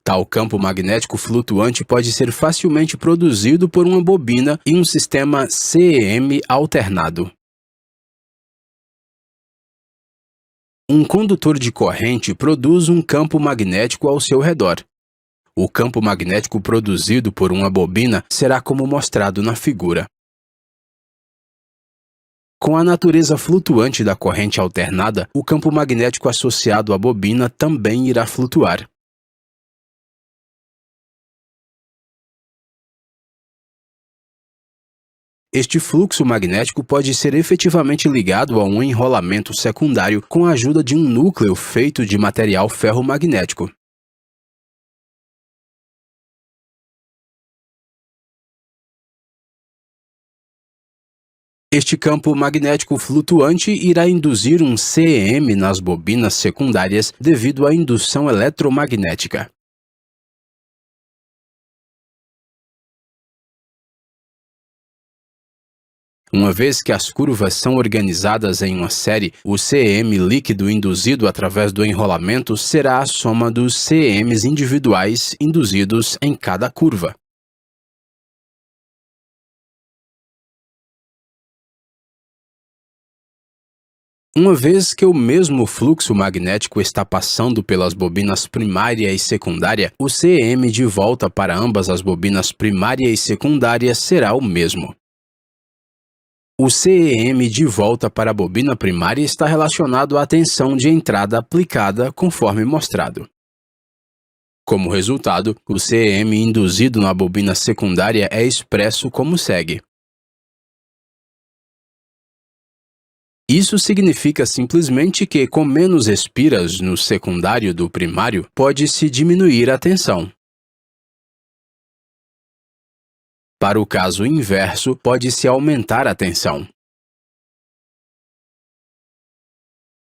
Tal campo magnético flutuante pode ser facilmente produzido por uma bobina em um sistema CEM alternado. Um condutor de corrente produz um campo magnético ao seu redor. O campo magnético produzido por uma bobina será como mostrado na figura. Com a natureza flutuante da corrente alternada, o campo magnético associado à bobina também irá flutuar. Este fluxo magnético pode ser efetivamente ligado a um enrolamento secundário com a ajuda de um núcleo feito de material ferromagnético. Este campo magnético flutuante irá induzir um CEM nas bobinas secundárias devido à indução eletromagnética. Uma vez que as curvas são organizadas em uma série, o CEM líquido induzido através do enrolamento será a soma dos CEMs individuais induzidos em cada curva. Uma vez que o mesmo fluxo magnético está passando pelas bobinas primária e secundária, o CEM de volta para ambas as bobinas primária e secundária será o mesmo. O CEM de volta para a bobina primária está relacionado à tensão de entrada aplicada, conforme mostrado. Como resultado, o CEM induzido na bobina secundária é expresso como segue. Isso significa simplesmente que, com menos espiras no secundário do primário, pode-se diminuir a tensão. Para o caso inverso, pode-se aumentar a tensão.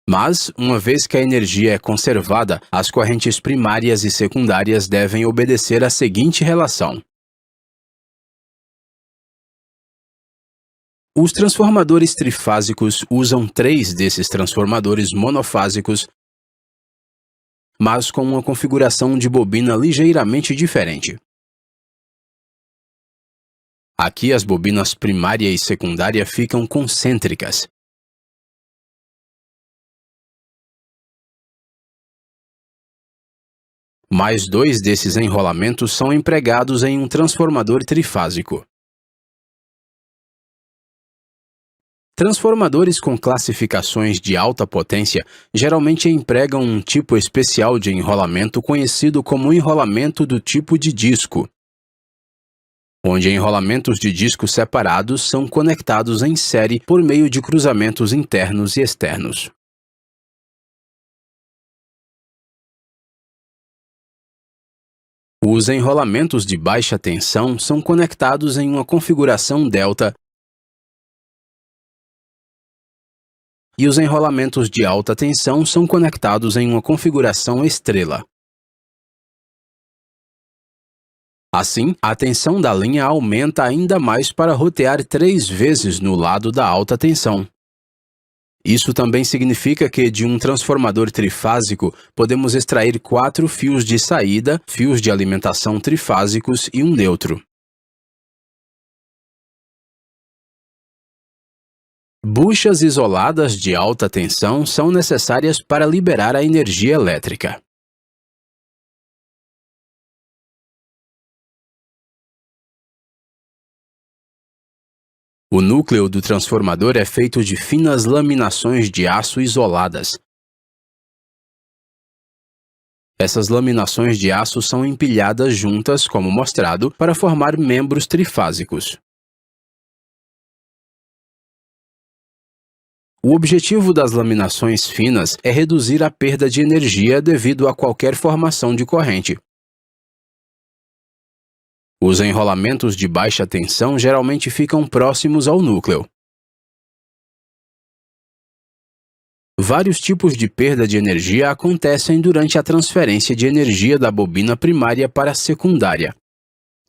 Mas, uma vez que a energia é conservada, as correntes primárias e secundárias devem obedecer à seguinte relação. Os transformadores trifásicos usam 3 desses transformadores monofásicos, mas com uma configuração de bobina ligeiramente diferente. Aqui as bobinas primária e secundária ficam concêntricas. Mais 2 desses enrolamentos são empregados em um transformador trifásico. Transformadores com classificações de alta potência geralmente empregam um tipo especial de enrolamento conhecido como enrolamento do tipo de disco, onde enrolamentos de disco separados são conectados em série por meio de cruzamentos internos e externos. Os enrolamentos de baixa tensão são conectados em uma configuração delta e os enrolamentos de alta tensão são conectados em uma configuração estrela. Assim, a tensão da linha aumenta ainda mais para rotear 3 vezes no lado da alta tensão. Isso também significa que, de um transformador trifásico, podemos extrair 4 fios de saída, fios de alimentação trifásicos e um neutro. Buchas isoladas de alta tensão são necessárias para liberar a energia elétrica. O núcleo do transformador é feito de finas laminações de aço isoladas. Essas laminações de aço são empilhadas juntas, como mostrado, para formar membros trifásicos. O objetivo das laminações finas é reduzir a perda de energia devido a qualquer formação de corrente. Os enrolamentos de baixa tensão geralmente ficam próximos ao núcleo. Vários tipos de perda de energia acontecem durante a transferência de energia da bobina primária para a secundária.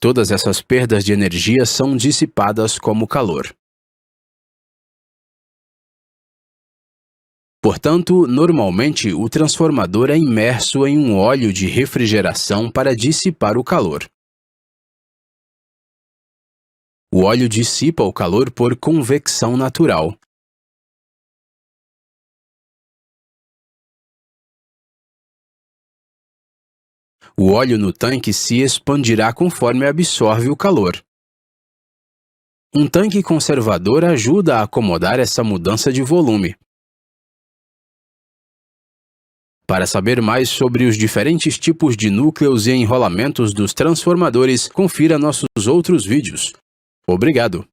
Todas essas perdas de energia são dissipadas como calor. Portanto, normalmente o transformador é imerso em um óleo de refrigeração para dissipar o calor. O óleo dissipa o calor por convecção natural. O óleo no tanque se expandirá conforme absorve o calor. Um tanque conservador ajuda a acomodar essa mudança de volume. Para saber mais sobre os diferentes tipos de núcleos e enrolamentos dos transformadores, confira nossos outros vídeos. Obrigado!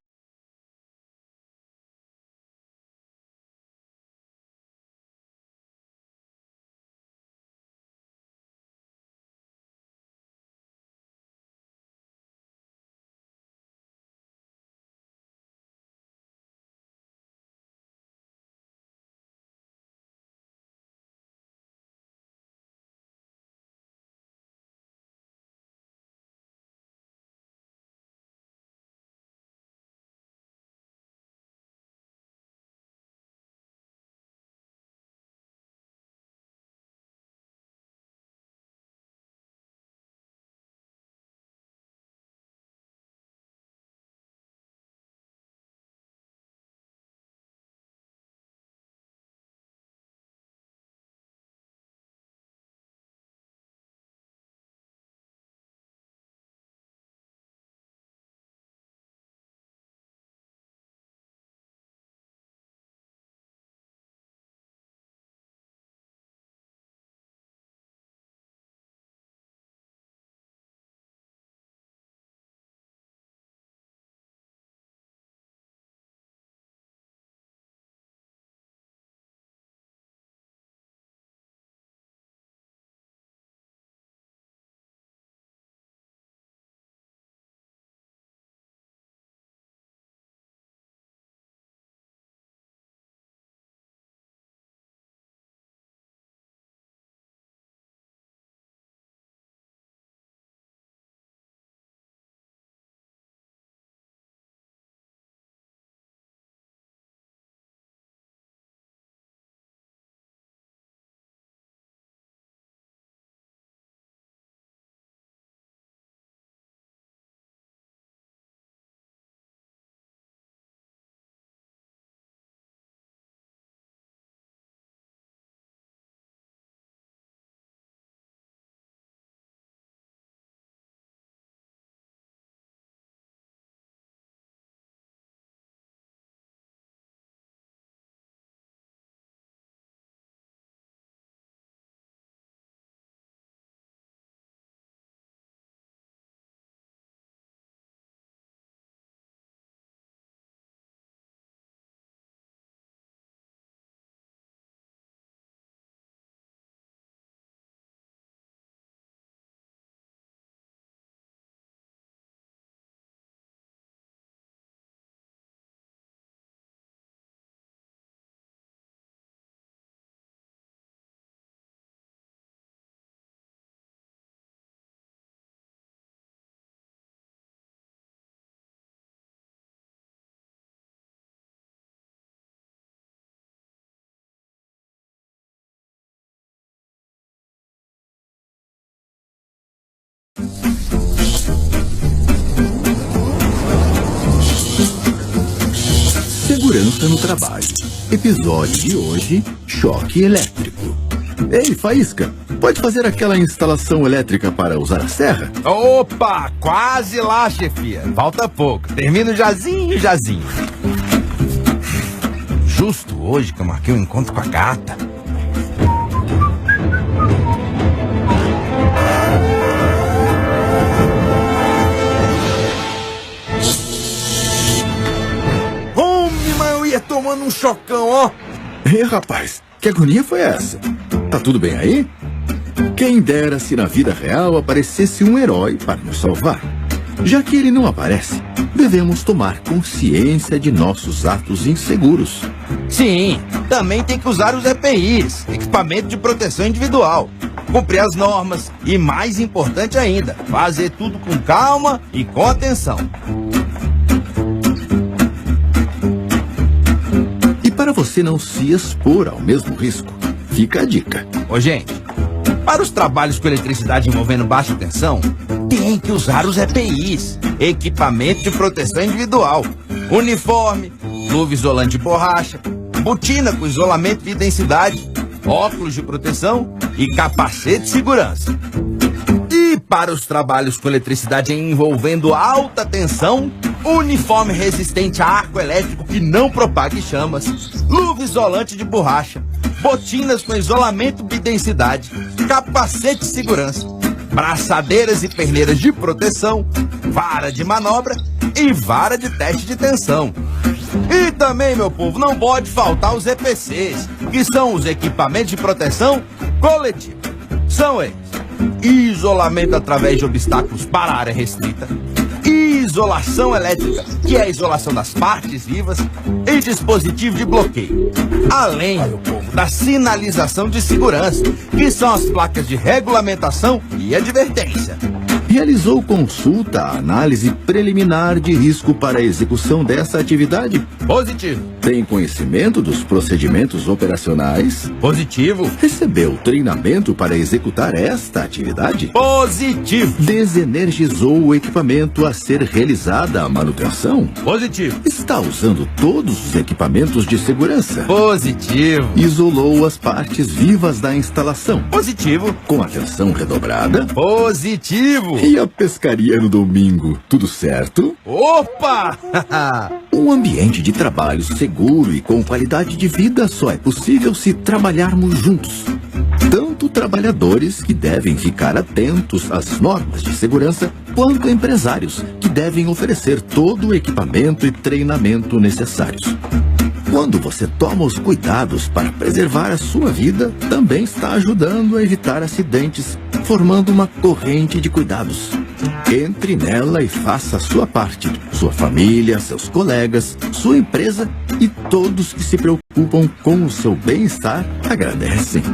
Segurança no trabalho. Episódio de hoje: choque elétrico. Ei, Faísca, Pode fazer aquela instalação elétrica para usar a serra? Opa, quase lá, chefia. Falta pouco. Termino jazinho. Justo hoje que eu marquei um encontro com a gata. Homem, mas eu ia tomando um chocão, ó. Ei, rapaz, que agonia foi essa? Tá tudo bem aí? Quem dera se na vida real aparecesse um herói para nos salvar. Já que ele não aparece, devemos tomar consciência de nossos atos inseguros. Sim, também tem que usar os EPIs, equipamento de proteção individual. Cumprir as normas e, mais importante ainda, fazer tudo com calma e com atenção. E para você não se expor ao mesmo risco, fica a dica. Ô, gente, para os trabalhos com eletricidade envolvendo baixa tensão, tem que usar os EPIs, equipamento de proteção individual, uniforme, luva isolante de borracha, botina com isolamento de densidade, óculos de proteção e capacete de segurança. E para os trabalhos com eletricidade envolvendo alta tensão, uniforme resistente a arco elétrico que não propague chamas, luva isolante de borracha, botinas com isolamento bidensidade, capacete de segurança, braçadeiras e perneiras de proteção, vara de manobra e vara de teste de tensão. E também, meu povo, não pode faltar os EPCs, que são os equipamentos de proteção coletiva. São eles: isolamento através de obstáculos para a área restrita, isolação elétrica, que é a isolação das partes vivas, e dispositivo de bloqueio. Além, meu povo, da sinalização de segurança, que são as placas de regulamentação e advertência. Realizou consulta, análise preliminar de risco para a execução dessa atividade? Positivo. Tem conhecimento dos procedimentos operacionais? Positivo. Recebeu treinamento para executar esta atividade? Positivo. Desenergizou o equipamento a ser realizada a manutenção? Positivo. Está usando todos os equipamentos de segurança? Positivo. Isolou as partes vivas da instalação? Positivo. Com atenção redobrada? Positivo. E a pescaria no domingo, tudo certo? Opa! Um ambiente de trabalho seguro e com qualidade de vida só é possível se trabalharmos juntos. Tanto trabalhadores, que devem ficar atentos às normas de segurança, quanto empresários, que devem oferecer todo o equipamento e treinamento necessários. Quando você toma os cuidados para preservar a sua vida, também está ajudando a evitar acidentes, formando uma corrente de cuidados. Entre nela e faça a sua parte. Sua família, seus colegas, sua empresa e todos que se preocupam com o seu bem-estar agradecem.